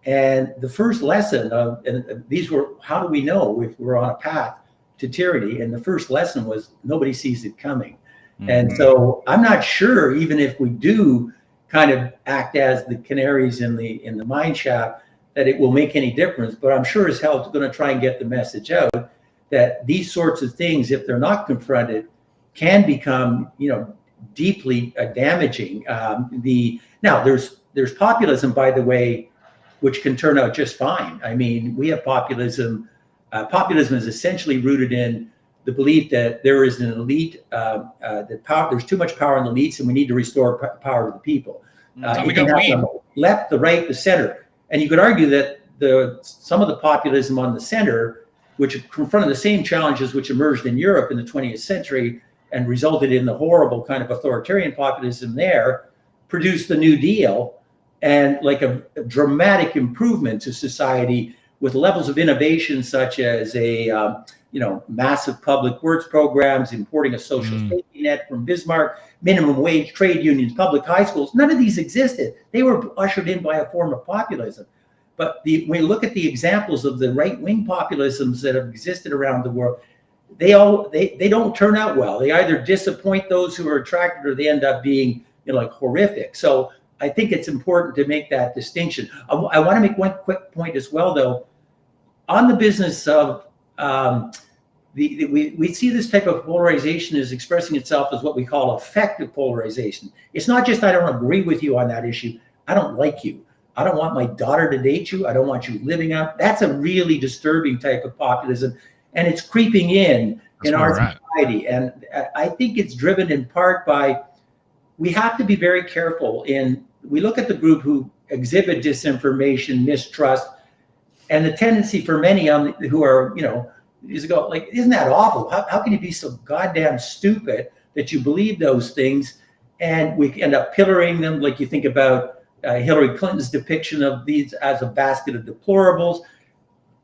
And the first lesson and these were, how do we know if we're on a path to tyranny? And the first lesson was nobody sees it coming. And so I'm not sure, even if we do kind of act as the canaries in the mine shaft, that it will make any difference. But I'm sure as hell it's going to try and get the message out that these sorts of things, if they're not confronted, can become, deeply damaging. Now there's populism, by the way, which can turn out just fine. I mean, we have populism. Populism is essentially rooted in the belief that there is an elite, there's too much power in the elites, and we need to restore power to the people. We got the left, the right, the center, and you could argue that some of the populism on the center, which confronted the same challenges which emerged in Europe in the 20th century and resulted in the horrible kind of authoritarian populism there, produced the New Deal and like a dramatic improvement to society with levels of innovation such as massive public works programs, importing a social safety net from Bismarck, minimum wage, trade unions, public high schools. None of these existed. They were ushered in by a form of populism. But when you look at the examples of the right-wing populisms that have existed around the world, they don't turn out well. They either disappoint those who are attracted, or they end up being, like, horrific. So I think it's important to make that distinction. I want to make one quick point as well, though, on the business of we see this type of polarization is expressing itself as what we call affective polarization. It's not just I don't agree with you on that issue. I don't like you. I don't want my daughter to date you. I don't want you living out. That's a really disturbing type of populism, and it's creeping in our society. And I think it's driven in part by, we have to be very careful we look at the group who exhibit disinformation, mistrust, and the tendency for many who are, is to go like, isn't that awful? How can you be so goddamn stupid that you believe those things? And we end up pillaring them. Like, you think about Hillary Clinton's depiction of these as a basket of deplorables.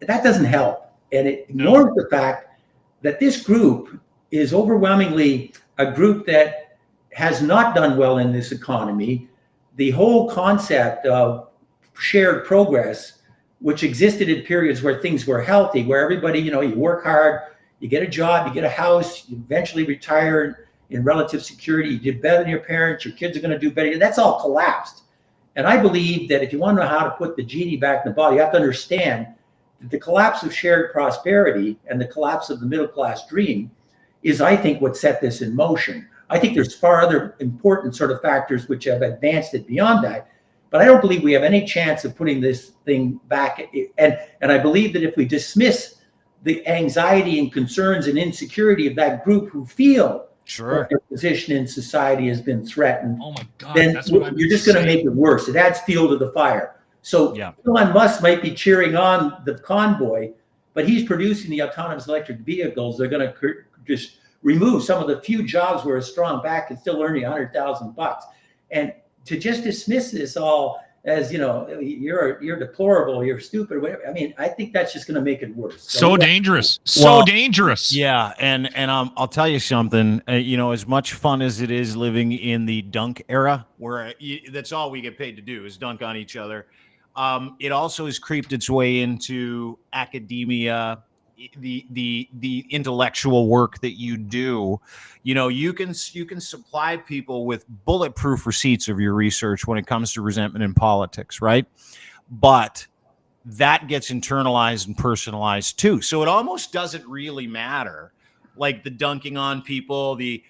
That doesn't help. And it ignores the fact that this group is overwhelmingly a group that has not done well in this economy. The whole concept of shared progress, which existed in periods where things were healthy, where everybody, you work hard, you get a job, you get a house, you eventually retire in relative security, you did better than your parents, your kids are going to do better. That's all collapsed. And I believe that if you want to know how to put the genie back in the bottle, you have to understand that the collapse of shared prosperity and the collapse of the middle class dream is, I think, what set this in motion. I think there's far other important sort of factors which have advanced it beyond that. But I don't believe we have any chance of putting this thing back. And I believe that if we dismiss the anxiety and concerns and insecurity of that group who feel that their position in society has been threatened, oh my God, then that's what you're just going to make it worse. It adds fuel to the fire. So Elon Musk might be cheering on the convoy, but he's producing the autonomous electric vehicles. They're going to just remove some of the few jobs where a strong back and still earning $100,000. And to just dismiss this all as, you're deplorable, you're stupid, whatever. I mean, I think that's just going to make it worse. So dangerous. So dangerous. Yeah. And I'll tell you something, as much fun as it is living in the dunk era, where that's all we get paid to do is dunk on each other. It also has creeped its way into academia, the intellectual work that you do. You can supply people with bulletproof receipts of your research when it comes to resentment in politics, right? But that gets internalized and personalized too. So it almost doesn't really matter, like the dunking on people, the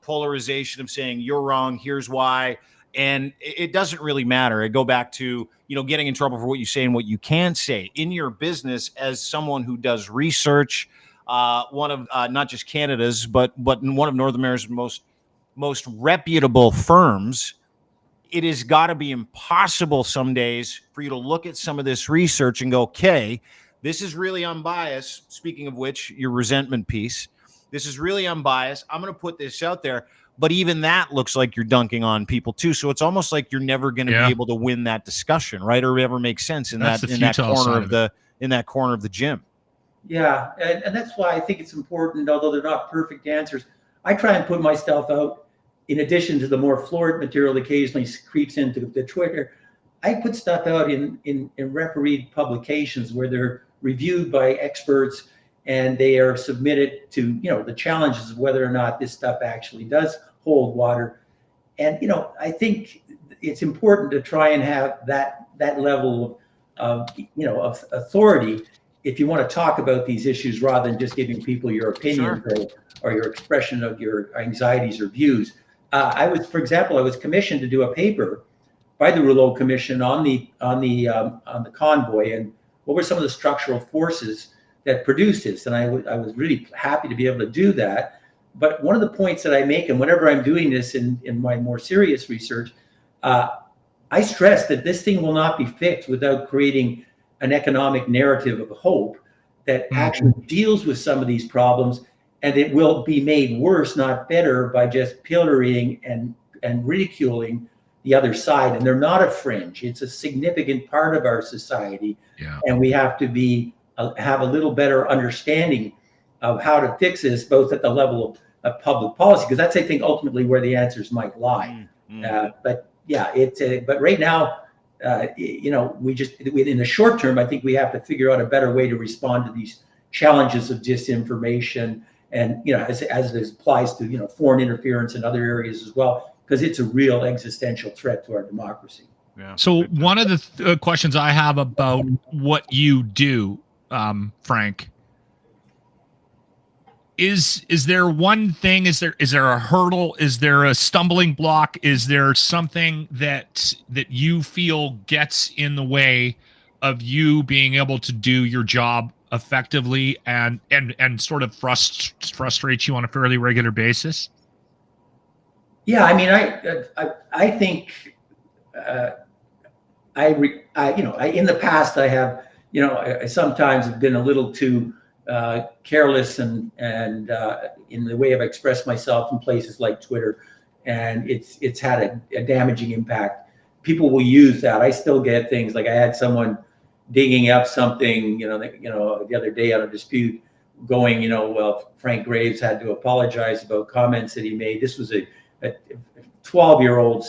polarization of saying you're wrong, here's why. And it doesn't really matter. I go back to, getting in trouble for what you say and what you can say in your business as someone who does research, one of not just Canada's, but one of North America's most reputable firms. It has got to be impossible some days for you to look at some of this research and go, okay, this is really unbiased. Speaking of which, your resentment piece, this is really unbiased. I'm going to put this out there. But even that looks like you're dunking on people too. So it's almost like you're never going to be able to win that discussion, right? Or ever make sense in that corner of the gym. Yeah, and that's why I think it's important, although they're not perfect answers. I try and put myself out, in addition to the more florid material that occasionally creeps into the Twitter. I put stuff out in refereed publications where they're reviewed by experts, and they are submitted to, the challenges of whether or not this stuff actually does hold water. And, I think it's important to try and have that level of authority if you want to talk about these issues, rather than just giving people your opinion or your expression of your anxieties or views. For example, I was commissioned to do a paper by the Rouleau Commission on the convoy, and what were some of the structural forces that produced this. And I was really happy to be able to do that. But one of the points that I make, and whenever I'm doing this in my more serious research, I stress that this thing will not be fixed without creating an economic narrative of hope that actually deals with some of these problems, and it will be made worse, not better, by just pillorying and ridiculing the other side. And they're not a fringe. It's a significant part of our society. Yeah. And we have to have a little better understanding of how to fix this, both at the level of public policy, because that's, I think, ultimately where the answers might lie. But right now, we just in the short term, I think we have to figure out a better way to respond to these challenges of disinformation, and as it applies to foreign interference in other areas as well, because it's a real existential threat to our democracy. Yeah. So one of the questions I have about what you do, Frank, is there one thing? Is there a hurdle? Is there a stumbling block? Is there something that you feel gets in the way of you being able to do your job effectively and sort of frustrates you on a fairly regular basis? Yeah, I mean, I think in the past I have I sometimes have been a little too careless and in the way I've expressed myself in places like Twitter, and it's had a damaging impact. People will use that. I still get things like I had someone digging up something, the other day on a dispute, going, well, Frank Graves had to apologize about comments that he made. This was a 12-year-old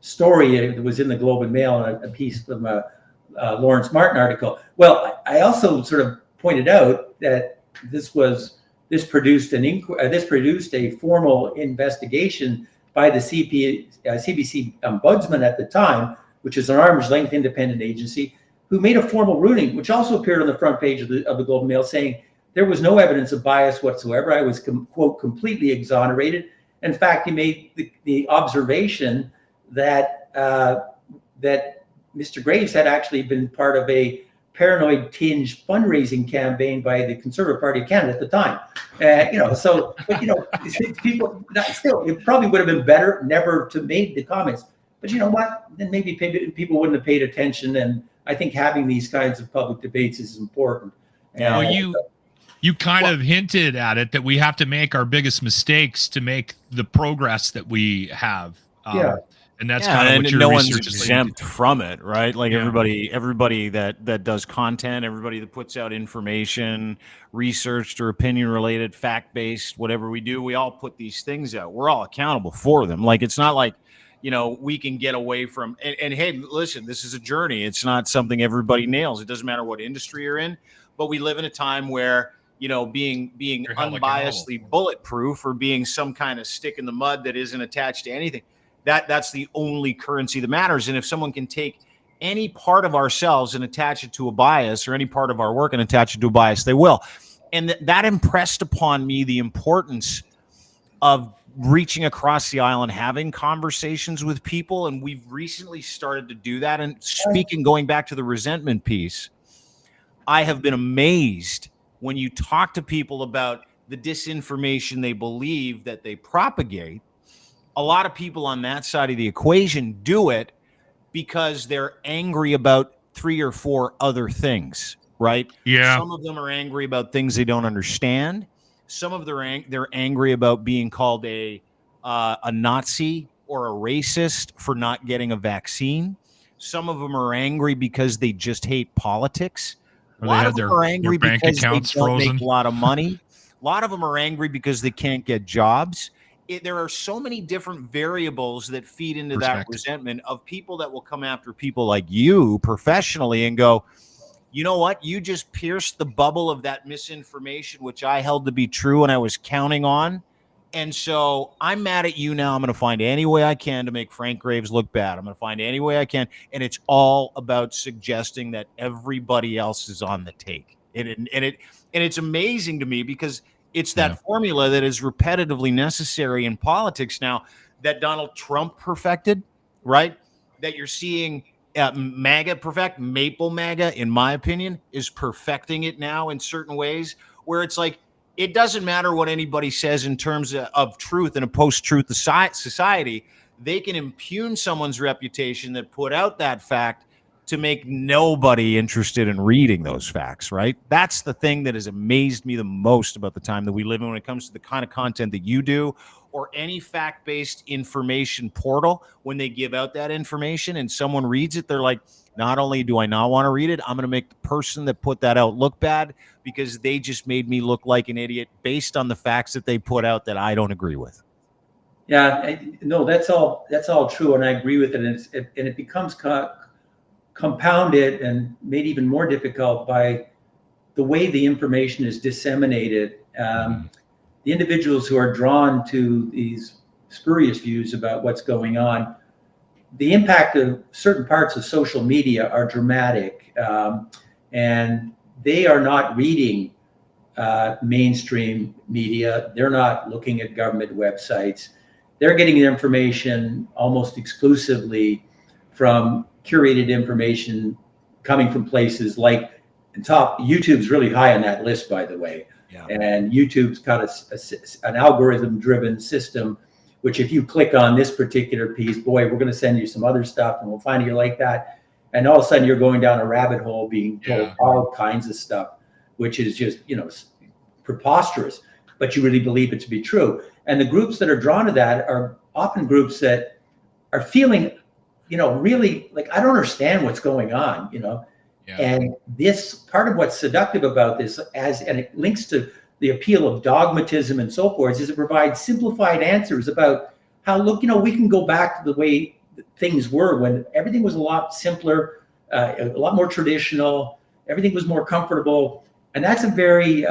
story. It was in the Globe and Mail, and a piece from Lawrence Martin article. Well, I also sort of pointed out that this produced a formal investigation by the CBC ombudsman at the time, which is an arm's length independent agency, who made a formal ruling, which also appeared on the front page of the Globe and Mail, saying there was no evidence of bias whatsoever. I was quote completely exonerated. In fact, he made the observation that Mr. Graves had actually been part of a paranoid tinge fundraising campaign by the Conservative Party of Canada at the time. People still, it probably would have been better never to make the comments. But you know what? Then maybe people wouldn't have paid attention. And I think having these kinds of public debates is important. Well, you kind of hinted at it, that we have to make our biggest mistakes to make the progress that we have. And that's kind of what your no research one's is exempt from it, right? Like Yeah. everybody that does content, everybody that puts out information, researched or opinion related, fact based, whatever we do, we all put these things out. We're all accountable for them. Like it's not like we can get away from. And hey, listen, this is a journey. It's not something everybody nails. It doesn't matter what industry you're in, but we live in a time where being unbiasedly bulletproof or being some kind of stick in the mud that isn't attached to anything. That's the only currency that matters. And if someone can take any part of ourselves and attach it to a bias, or any part of our work and attach it to a bias, they will. And that impressed upon me the importance of reaching across the aisle and having conversations with people. And we've recently started to do that. And going back to the resentment piece, I have been amazed when you talk to people about the disinformation they believe that they propagate. A lot of people on that side of the equation do it because they're angry about 3 or 4 other things, right? Yeah. Some of them are angry about things they don't understand. Some of them they're angry about being called a Nazi or a racist for not getting a vaccine. Some of them are angry because they just hate politics. A lot of them are angry because they don't make a lot of money. A lot of them are angry because they can't get jobs. There are so many different variables that feed into that resentment of people that will come after people like you professionally and go, you know what? You just pierced the bubble of that misinformation, which I held to be true and I was counting on. And so I'm mad at you now. I'm going to find any way I can to make Frank Graves look bad. I'm going to find any way I can. And it's all about suggesting that everybody else is on the take. And it's amazing to me because it's that formula that is repetitively necessary in politics now that Donald Trump perfected, right? That you're seeing MAGA perfect. Maple MAGA, in my opinion, is perfecting it now in certain ways where it's like, it doesn't matter what anybody says in terms of truth in a post-truth society. They can impugn someone's reputation that put out that fact to make nobody interested in reading those facts, right? That's the thing that has amazed me the most about the time that we live in when it comes to the kind of content that you do or any fact-based information portal. When they give out that information and someone reads it, they're like, not only do I not want to read it, I'm going to make the person that put that out look bad because they just made me look like an idiot based on the facts that they put out that I don't agree with. Yeah, no, that's all true, and I agree with it. And it becomes compounded and made even more difficult by the way the information is disseminated. The individuals who are drawn to these spurious views about what's going on, the impact of certain parts of social media are dramatic, and they are not reading mainstream media. They're not looking at government websites. They're getting their information almost exclusively from curated information coming from places like YouTube's really high on that list, by the way. Yeah. And YouTube's got an algorithm-driven system, which if you click on this particular piece, boy, we're going to send you some other stuff, and we'll find you like that. And all of a sudden, you're going down a rabbit hole, being told all kinds of stuff, which is just preposterous. But you really believe it to be true. And the groups that are drawn to that are often groups that are feeling, really like, I don't understand what's going on, Yeah. And this part of what's seductive about this, and it links to the appeal of dogmatism and so forth, is it provides simplified answers about how, look, we can go back to the way things were when everything was a lot simpler, a lot more traditional, everything was more comfortable. And that's a very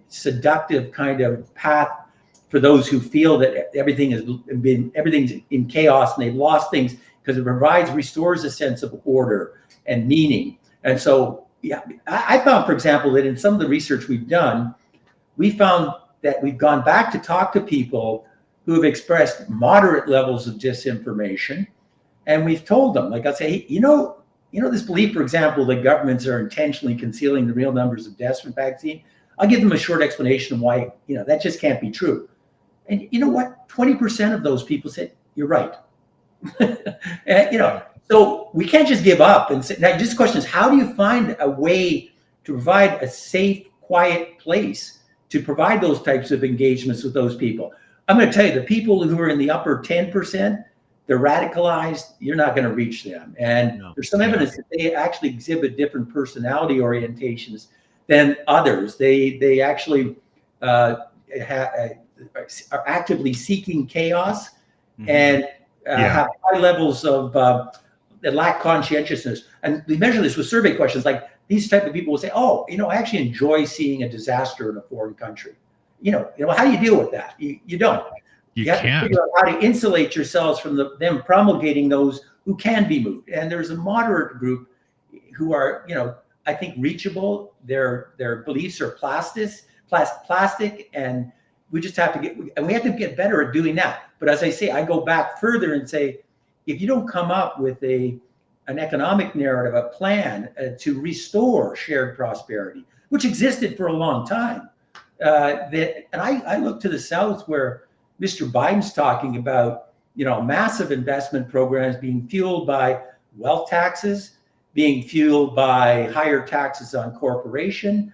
seductive kind of path for those who feel that everything's in chaos and they've lost things, because it restores a sense of order and meaning. And so, I found, for example, that in some of the research we've done, we found that we've gone back to talk to people who have expressed moderate levels of disinformation, and we've told them, like, I'll say, hey, this belief, for example, that governments are intentionally concealing the real numbers of deaths from vaccine. I'll give them a short explanation of why, that just can't be true. And you know what? 20% of those people said, you're right. And, so we can't just give up and say, now just the question is, how do you find a way to provide a safe, quiet place to provide those types of engagements with those people? I'm going to tell you, the people who are in the upper 10%, they're radicalized. You're not going to reach them. And there's some evidence that they actually exhibit different personality orientations than others. They actually are actively seeking chaos and have high levels of that lack conscientiousness. And we measure this with survey questions. Like, these type of people will say, oh, I actually enjoy seeing a disaster in a foreign country. How do you deal with that? You don't. You have to figure out how to insulate yourselves from them promulgating those who can be moved. And there's a moderate group who are, I think, reachable. Their beliefs are plastic, and we just have to get better at doing that. But as I say, I go back further and say, if you don't come up with an economic narrative, a plan to restore shared prosperity, which existed for a long time, and I look to the South, where Mr. Biden's talking about, massive investment programs being fueled by wealth taxes, being fueled by higher taxes on corporation,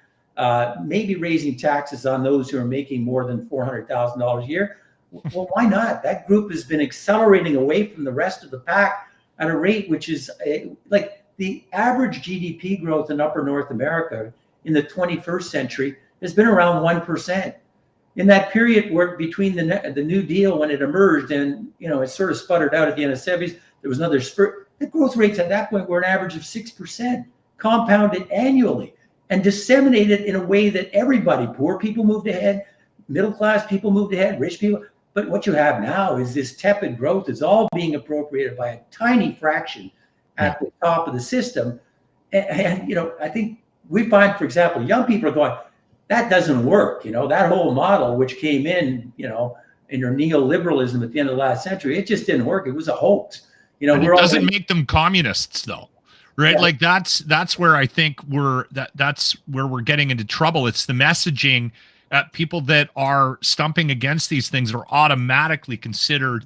maybe raising taxes on those who are making more than $400,000 a year. Well, why not? That group has been accelerating away from the rest of the pack at a rate which is like the average GDP growth in Upper North America in the 21st century has been around 1%. In that period where between the New Deal, when it emerged, and it sort of sputtered out at the end of the 70s, there was another spurt. The growth rates at that point were an average of 6%, compounded annually, and disseminated in a way that everybody, poor people moved ahead, middle class people moved ahead, rich people. But what you have now is this tepid growth is all being appropriated by a tiny fraction at the top of the system. And I think we find, for example, young people are going, that doesn't work. That whole model, which came in your neoliberalism at the end of the last century, it just didn't work. It was a hoax. It doesn't make them communists, though, right? Yeah. Like that's where I think that's where we're getting into trouble. It's the messaging. People that are stumping against these things are automatically considered,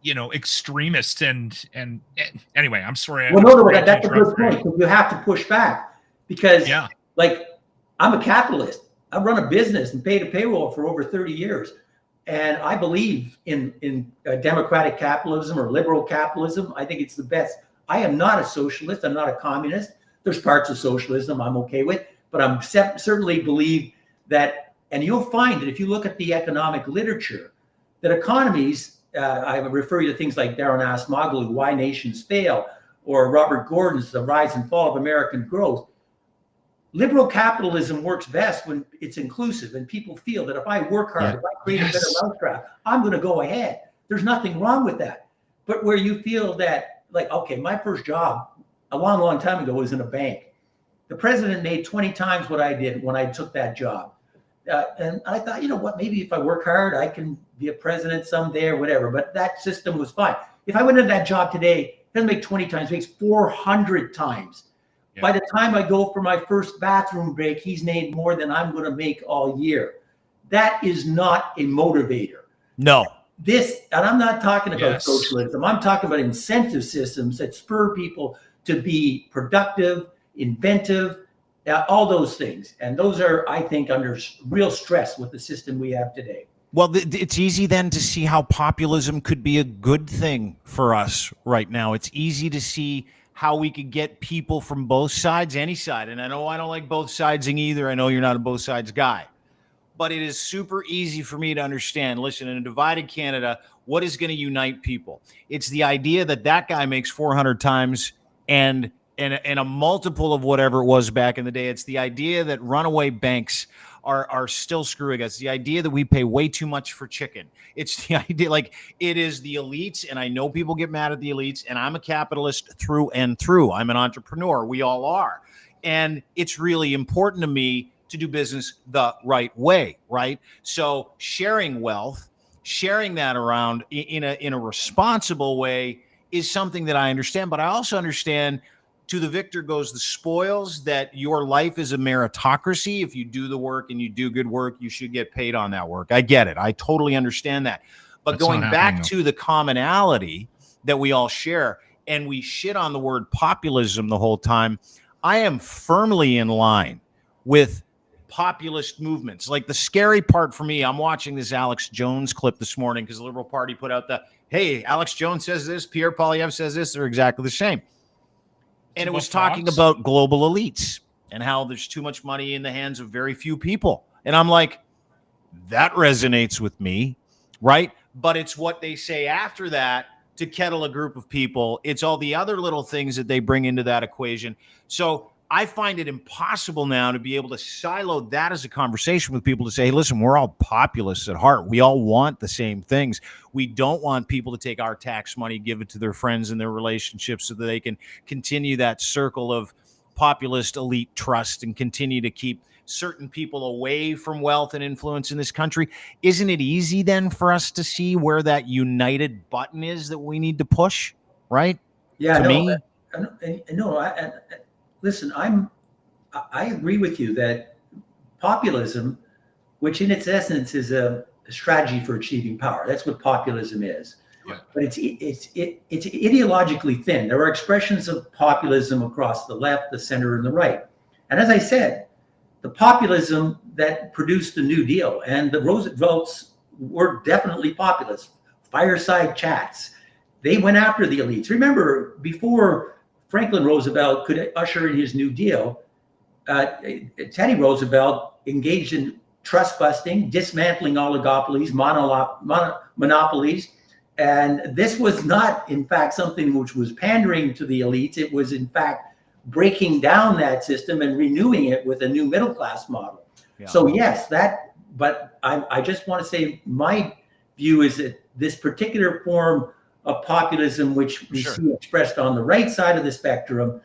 extremists. And anyway, I'm sorry. Well, no, that's a good point. You have to push back because, like, I'm a capitalist. I run a business and paid a payroll for over 30 years. And I believe in democratic capitalism or liberal capitalism. I think it's the best. I am not a socialist. I'm not a communist. There's parts of socialism I'm okay with, but I'm certainly believe that, and you'll find that if you look at the economic literature, that economies, I refer you to things like Darren Asmoglu, Why Nations Fail, or Robert Gordon's The Rise and Fall of American Growth. Liberal capitalism works best when it's inclusive and people feel that if I work hard, if I create a better mousetrap, I'm going to go ahead. There's nothing wrong with that. But where you feel that, like, okay, my first job a long, long time ago was in a bank. The president made 20 times what I did when I took that job. And I thought, you know what, maybe if I work hard, I can be a president someday or whatever. But that system was fine. If I went into that job today, it doesn't make 20 times, it makes 400 times. Yeah. By the time I go for my first bathroom break, he's made more than I'm going to make all year. That is not a motivator. No. This, and I'm not talking about socialism. I'm talking about incentive systems that spur people to be productive, inventive, all those things. And those are, I think, under real stress with the system we have today. Well, it's easy then to see how populism could be a good thing for us right now. It's easy to see how we could get people from both sides, any side. And I know I don't like both sidesing either. I know you're not a both sides guy. But it is super easy for me to understand. Listen, in a divided Canada, what is going to unite people? It's the idea that that guy makes 400 times and a multiple of whatever it was back in the day. It's the idea that runaway banks are still screwing us. The idea that we pay way too much for chicken. It's the idea, like, it is the elites, and I know people get mad at the elites, and I'm a capitalist through and through. I'm an entrepreneur. We all are. And it's really important to me to do business the right way, right? So sharing wealth, sharing that around in a responsible way is something that I understand, but I also understand to the victor goes the spoils, that your life is a meritocracy. If you do the work and you do good work, you should get paid on that work. I get it. I totally understand that. But that's going back to the commonality that we all share, and we shit on the word populism the whole time, I am firmly in line with populist movements. Like, the scary part for me, I'm watching this Alex Jones clip this morning because the Liberal Party put out the, hey, Alex Jones says this, Pierre Poilievre says this, they're exactly the same. And it was talking about global elites and how there's too much money in the hands of very few people. And I'm like, that resonates with me, right? But it's what they say after that to kettle a group of people. It's all the other little things that they bring into that equation. So I find it impossible now to be able to silo that as a conversation with people to say, hey, listen, we're all populists at heart. We all want the same things. We don't want people to take our tax money, give it to their friends and their relationships so that they can continue that circle of populist elite trust and continue to keep certain people away from wealth and influence in this country. Isn't it easy then for us to see where that united button is that we need to push, right? Yeah, me? Listen, I agree with you that populism, which in its essence is a strategy for achieving power, that's what populism is. Yeah. But it's ideologically thin. There are expressions of populism across the left, the center, and the right. And as I said, the populism that produced the New Deal and the Roosevelts were definitely populist. Fireside chats. They went after the elites. Remember, before Franklin Roosevelt could usher in his New Deal, Teddy Roosevelt engaged in trust busting, dismantling oligopolies, monopolies. And this was not, in fact, something which was pandering to the elites. It was, in fact, breaking down that system and renewing it with a new middle class model. Yeah. So, yes, but I just want to say my view is that this particular form of populism, which we see expressed on the right side of the spectrum,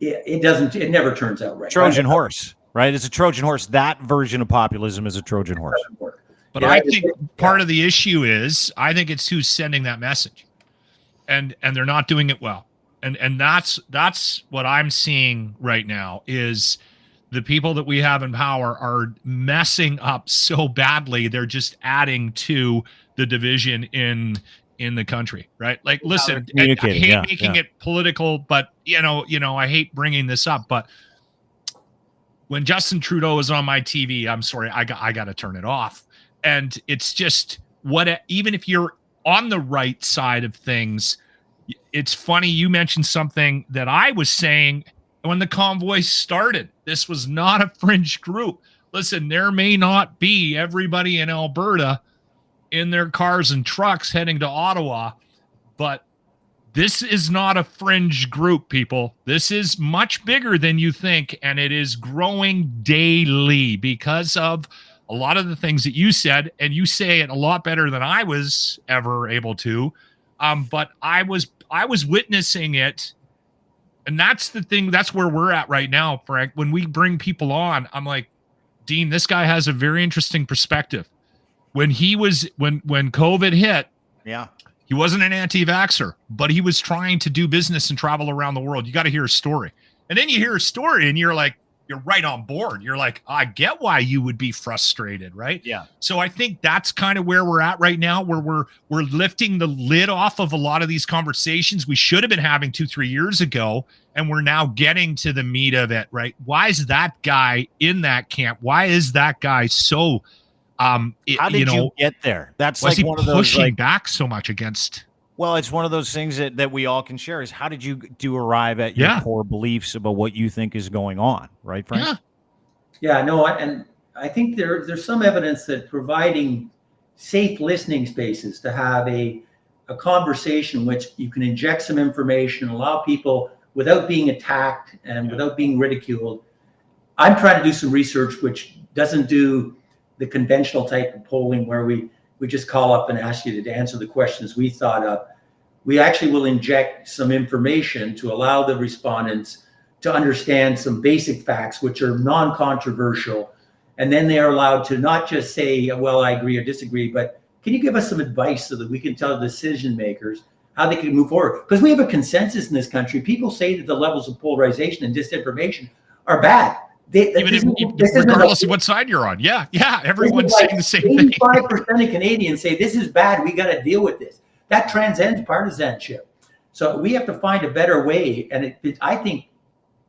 it never turns out right. Trojan horse, right? It's a Trojan horse. That version of populism is a Trojan horse. But I think part of the issue is, I think it's who's sending that message, and they're not doing it well. And that's what I'm seeing right now is the people that we have in power are messing up so badly. They're just adding to the division in the country, right? Like, listen, I hate making it political, but you know, I hate bringing this up, but when Justin Trudeau is on my TV, I'm sorry, I got to turn it off. And it's just even if you're on the right side of things, it's funny. You mentioned something that I was saying when the convoy started. This was not a fringe group. Listen, there may not be everybody in Alberta in their cars and trucks heading to Ottawa. But this is not a fringe group, people. This is much bigger than you think, and it is growing daily because of a lot of the things that you said, and you say it a lot better than I was ever able to. But I was witnessing it, and that's the thing. That's where we're at right now, Frank. When we bring people on, I'm like, Dean, this guy has a very interesting perspective. When COVID hit, Yeah. he wasn't an anti-vaxxer, but he was trying to do business and travel around the world. You got to hear a story. And then you hear a story and you're like, you're right on board. You're like, I get why you would be frustrated, right? Yeah. So I think that's kind of where we're at right now, where we're lifting the lid off of a lot of these conversations we should have been having 2-3 years ago, and we're now getting to the meat of it, right? Why is that guy in that camp? Why is that guy so How did you get there? That's like one of those pushing back so much against. Well, it's one of those things that we all can share is how did you arrive at your core beliefs about what you think is going on, right, Frank? Yeah, no, and I think there's some evidence that providing safe listening spaces to have a conversation which you can inject some information, allow people without being attacked and without being ridiculed. I'm trying to do some research which doesn't do the conventional type of polling where we just call up and ask you to answer the questions we thought of. We actually will inject some information to allow the respondents to understand some basic facts, which are non-controversial. And then they're allowed to not just say, well, I agree or disagree, but can you give us some advice so that we can tell decision makers how they can move forward? Because we have a consensus in this country. People say that the levels of polarization and disinformation are bad. Regardless of what side you're on. Yeah. Everyone's saying the same thing. 85% of Canadians say this is bad. We got to deal with this. That transcends partisanship. So we have to find a better way. And I think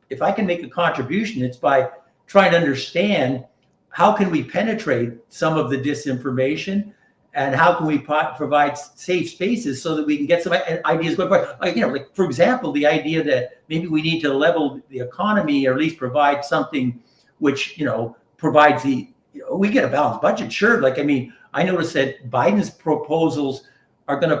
if I can make a contribution, it's by trying to understand how can we penetrate some of the disinformation and how can we provide safe spaces so that we can get some ideas going forward. Like for example, the idea that maybe we need to level the economy or at least provide something which, provides we get a balanced budget. Sure. I noticed that Biden's proposals are going to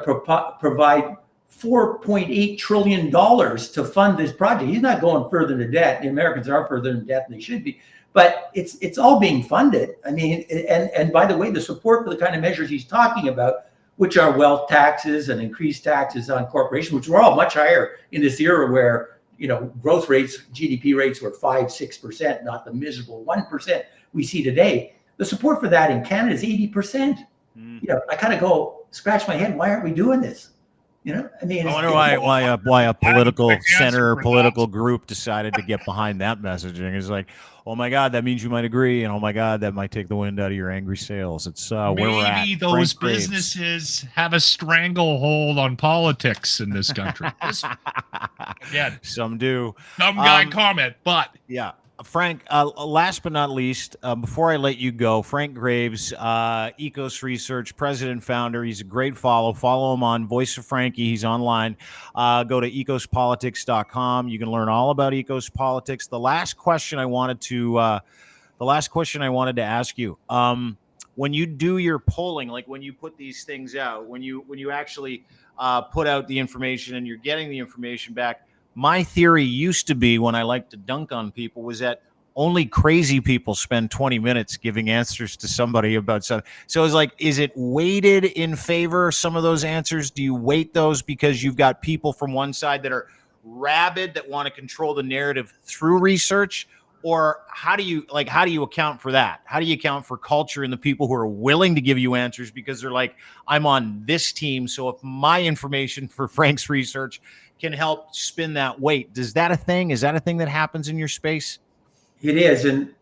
provide $4.8 trillion to fund this project. He's not going further into debt. The Americans are further in debt than they should be. But it's all being funded. And by the way, the support for the kind of measures he's talking about, which are wealth taxes and increased taxes on corporations, which were all much higher in this era where, growth rates, GDP rates were 5-6%, not the miserable 1% we see today. The support for that in Canada is 80%. I kind of go scratch my head. Why aren't we doing this? I wonder why a political center, political group decided to get behind that messaging. It's like, oh my God, that means you might agree, and oh my God, that might take the wind out of your angry sails. It's where we're at. Maybe those businesses have a stranglehold on politics in this country. Again, some do. Some guy comment, but yeah. Frank, last but not least, before I let you go, Frank Graves, EKOS Research, president, founder. He's a great follow. Follow him on Voice of Frankie. He's online. Go to ekospolitics.com. You can learn all about EKOS politics. The last question I wanted to ask you, when you do your polling, like when you put these things out, when you actually put out the information and you're getting the information back, my theory used to be, when I like to dunk on people, was that only crazy people spend 20 minutes giving answers to somebody about something. So it's like, is it weighted in favor of some of those answers? Do you weight those because you've got people from one side that are rabid, that want to control the narrative through research? Or how do you account for that? How do you account for culture and the people who are willing to give you answers because they're like, I'm on this team, so if my information for Frank's research can help spin that weight. Is that a thing? Is that a thing that happens in your space? It is, and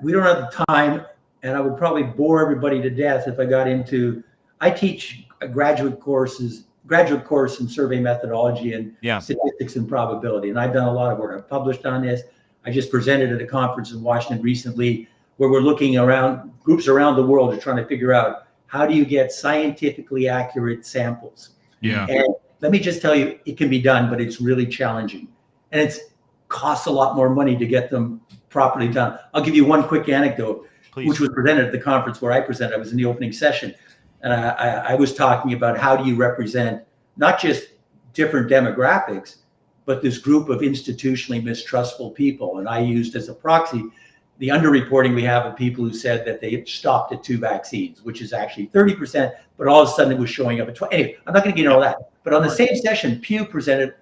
we don't have the time, and I would probably bore everybody to death if I got into. I teach a graduate course in survey methodology and statistics and probability, and I've done a lot of work. I've published on this. I just presented at a conference in Washington recently where we're looking around, groups around the world are trying to figure out how do you get scientifically accurate samples. Yeah. And let me just tell you, it can be done, but it's really challenging. And it costs a lot more money to get them properly done. I'll give you one quick anecdote, which was presented at the conference where I presented. I was in the opening session. And I was talking about how do you represent not just different demographics, but this group of institutionally mistrustful people. And I used as a proxy the underreporting we have of people who said that they stopped at 2 vaccines, which is actually 30%, but all of a sudden it was showing up at 20. Anyway, I'm not going to get into all that. But on the same session, Pew presented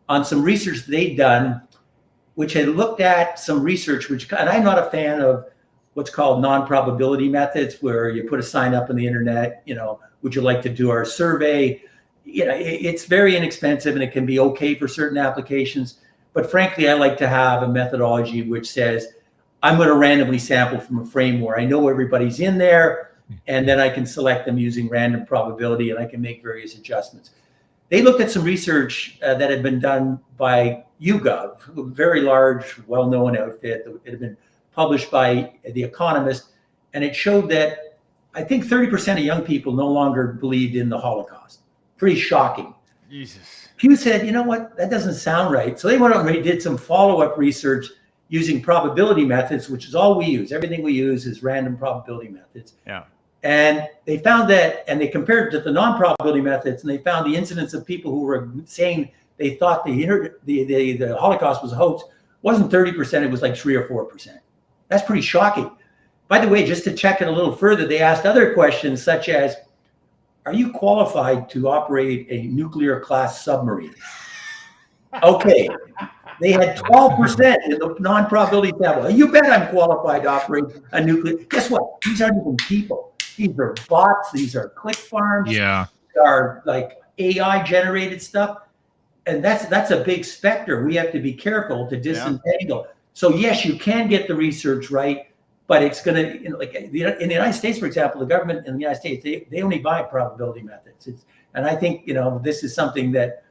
on some research they'd done, which had looked at some research, and I'm not a fan of what's called non-probability methods, where you put a sign up on the internet, would you like to do our survey? It's very inexpensive and it can be okay for certain applications. But frankly, I like to have a methodology which says, I'm going to randomly sample from a frame where I know everybody's in there, and then I can select them using random probability, and I can make various adjustments. They looked at some research that had been done by YouGov, a very large, well-known outfit. It had been published by The Economist, and it showed that I think 30% of young people no longer believed in the Holocaust. Pretty shocking. Jesus. Pew said, you know what, that doesn't sound right. So they went out and did some follow-up research using probability methods, which is all we use. Everything we use is random probability methods. Yeah. And they found that, and they compared it to the non-probability methods, and they found the incidence of people who were saying they thought the Holocaust was a hoax wasn't 30%, it was like 3 or 4%. That's pretty shocking. By the way, just to check it a little further, they asked other questions such as, are you qualified to operate a nuclear class submarine? Okay. They had 12% in the non-probability sample. You bet I'm qualified to operate a nuclear. Guess what? These aren't even people. These are bots. These are click farms. Yeah. These are like AI generated stuff. And that's a big specter. We have to be careful to disentangle. Yeah. So yes, you can get the research right, but it's going to, like in the United States, for example, the government in the United States, they only buy probability methods. And I think, this is something that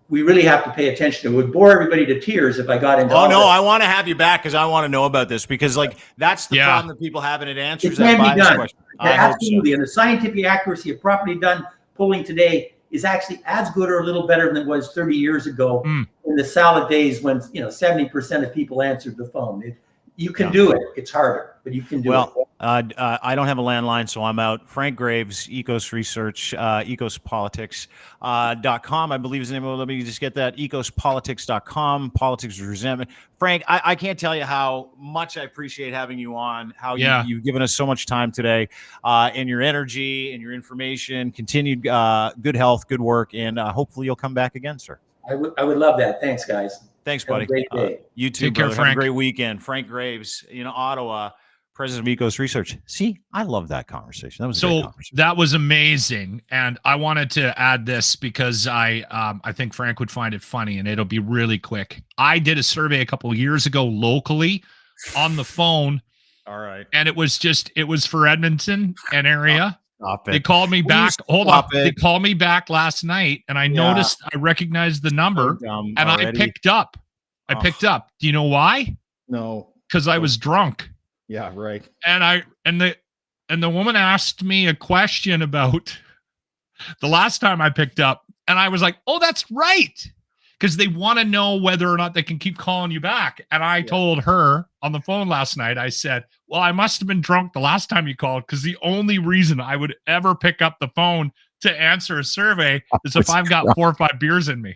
we really have to pay attention to. It would bore everybody to tears if I got into Oh, no, I want to have you back because I want to know about this, because that's the problem that people have, and it answers that bias question. Absolutely. And the scientific accuracy of properly done polling today is actually as good or a little better than it was 30 years ago in the salad days when 70% of people answered the phone. You can do it. It's harder, but you can do it. I don't have a landline, so I'm out. Frank Graves, EKOS Research, EKOSpolitics.com, I believe is the name of it. Let me just get that. EKOSpolitics.com, Politics of Resentment. Frank, I can't tell you how much I appreciate having you on, how you've given us so much time today, and your energy and your information, continued good health, good work, and hopefully you'll come back again, sir. I would love that. Thanks, guys. Thanks, buddy. Have a great day. You too, Take care, brother. Frank. Have a great weekend. Frank Graves, Ottawa, president of EKOS Research. See, I love that conversation. That was a great conversation. That was amazing. And I wanted to add this because I think Frank would find it funny, and it'll be really quick. I did a survey a couple of years ago locally on the phone. All right. And it was for Edmonton and area. Stop it. They called me back. They called me back last night, and I noticed I recognized the number, and I picked up. Do you know why? No. Because I was drunk. Yeah, right. And the woman asked me a question about the last time I picked up, and I was like, "Oh, that's right," because they want to know whether or not they can keep calling you back. And I told her on the phone last night, I said, well, I must have been drunk the last time you called, because the only reason I would ever pick up the phone to answer a survey is if I've got 4 or 5 beers in me.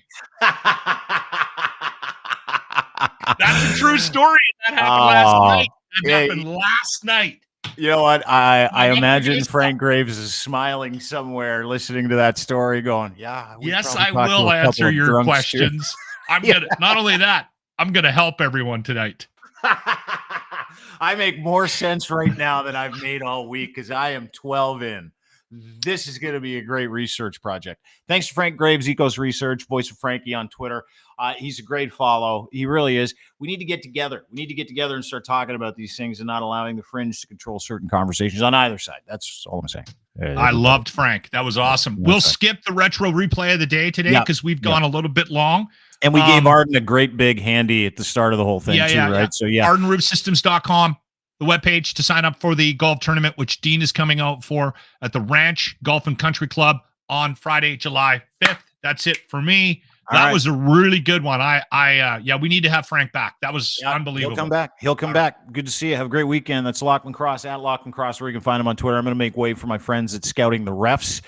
That's a true story. That happened last night. Happened last night. You know what? I imagine Frank Graves is smiling somewhere listening to that story going, yes, I will answer your questions. I'm gonna not only that, I'm gonna help everyone tonight. I make more sense right now than I've made all week because I am 12 in. This is going to be a great research project. Thanks to Frank Graves, EKOS Research, Voice of Frankie on Twitter. He's a great follow. He really is. We need to get together. We need to get together and start talking about these things and not allowing the fringe to control certain conversations on either side. That's all I'm saying. I loved Frank. That was awesome. We'll skip the retro replay of the day today because we've gone a little bit long. And we gave Arden a great big handy at the start of the whole thing right? So ArdenRoofSystems.com, the webpage to sign up for the golf tournament, which Dean is coming out for at the Ranch Golf and Country Club on Friday, July 5th. That's it for me. That right. was a really good one. Yeah, we need to have Frank back. That was unbelievable. He'll come back. He'll come back. Good to see you. Have a great weekend. That's Lachlan Cross at Lachlan Cross, where you can find him on Twitter. I'm going to make way for my friends at Scouting the Refs.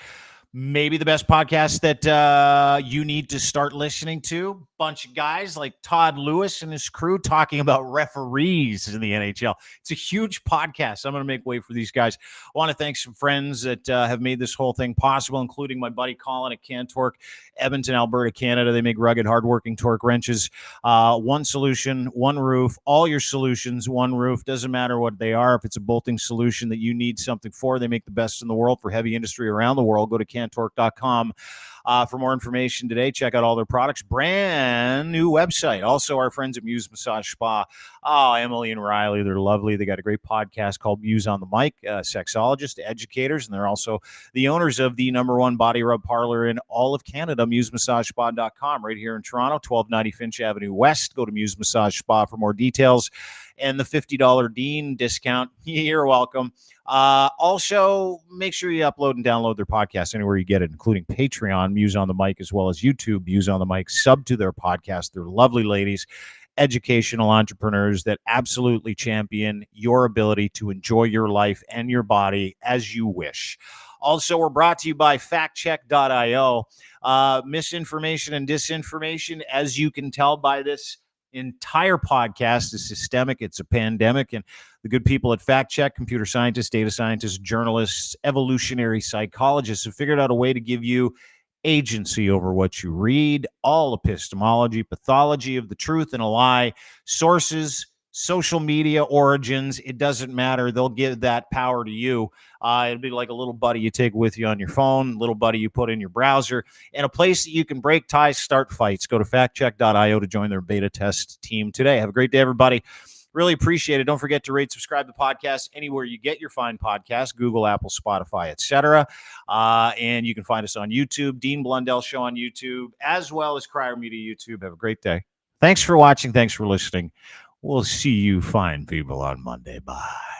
Maybe the best podcast that you need to start listening to. Bunch of guys like Todd Lewis and his crew talking about referees in the NHL. It's a huge podcast. I'm going to make way for these guys. I want to thank some friends that have made this whole thing possible, including my buddy Colin at Cantork, Edmonton, Alberta, Canada. They make rugged, hardworking torque wrenches. One solution, one roof. All your solutions, one roof. Doesn't matter what they are. If it's a bolting solution that you need something for, they make the best in the world for heavy industry around the world. Go to cantork.com. For more information today, check out all their products. Brand new website. Also, our friends at Muse Massage Spa. Oh, Emily and Riley, they're lovely. They got a great podcast called Muse on the Mic, sexologists, educators, and they're also the owners of the #1 body rub parlor in all of Canada, musemassagespa.com, right here in Toronto, 1290 Finch Avenue West. Go to Muse Massage Spa for more details. And the $50 Dean discount. You're welcome. Also, make sure you upload and download their podcast anywhere you get it, including Patreon, Muse on the Mic, as well as YouTube, Muse on the Mic. Sub to their podcast. They're lovely ladies, educational entrepreneurs that absolutely champion your ability to enjoy your life and your body as you wish. Also, we're brought to you by factcheck.io. Misinformation and disinformation, as you can tell by this entire podcast, is systemic. It's a pandemic, and the good people at Fact Check, computer scientists, data scientists, journalists, evolutionary psychologists, have figured out a way to give you agency over what you read. All epistemology, pathology of the truth and a lie, sources, social media origins, it doesn't matter. They'll give that power to you. It'll be like a little buddy you take with you on your phone, little buddy you put in your browser, and a place that you can break ties, start fights. Go to factcheck.io to join their beta test team today. Have a great day, everybody. Really appreciate it. Don't forget to rate, subscribe to the podcast anywhere you get your fine podcasts, Google, Apple, Spotify, etc. And you can find us on YouTube, Dean Blundell Show on YouTube, as well as Crier Media YouTube. Have a great day. Thanks for watching. Thanks for listening. We'll see you fine people on Monday. Bye.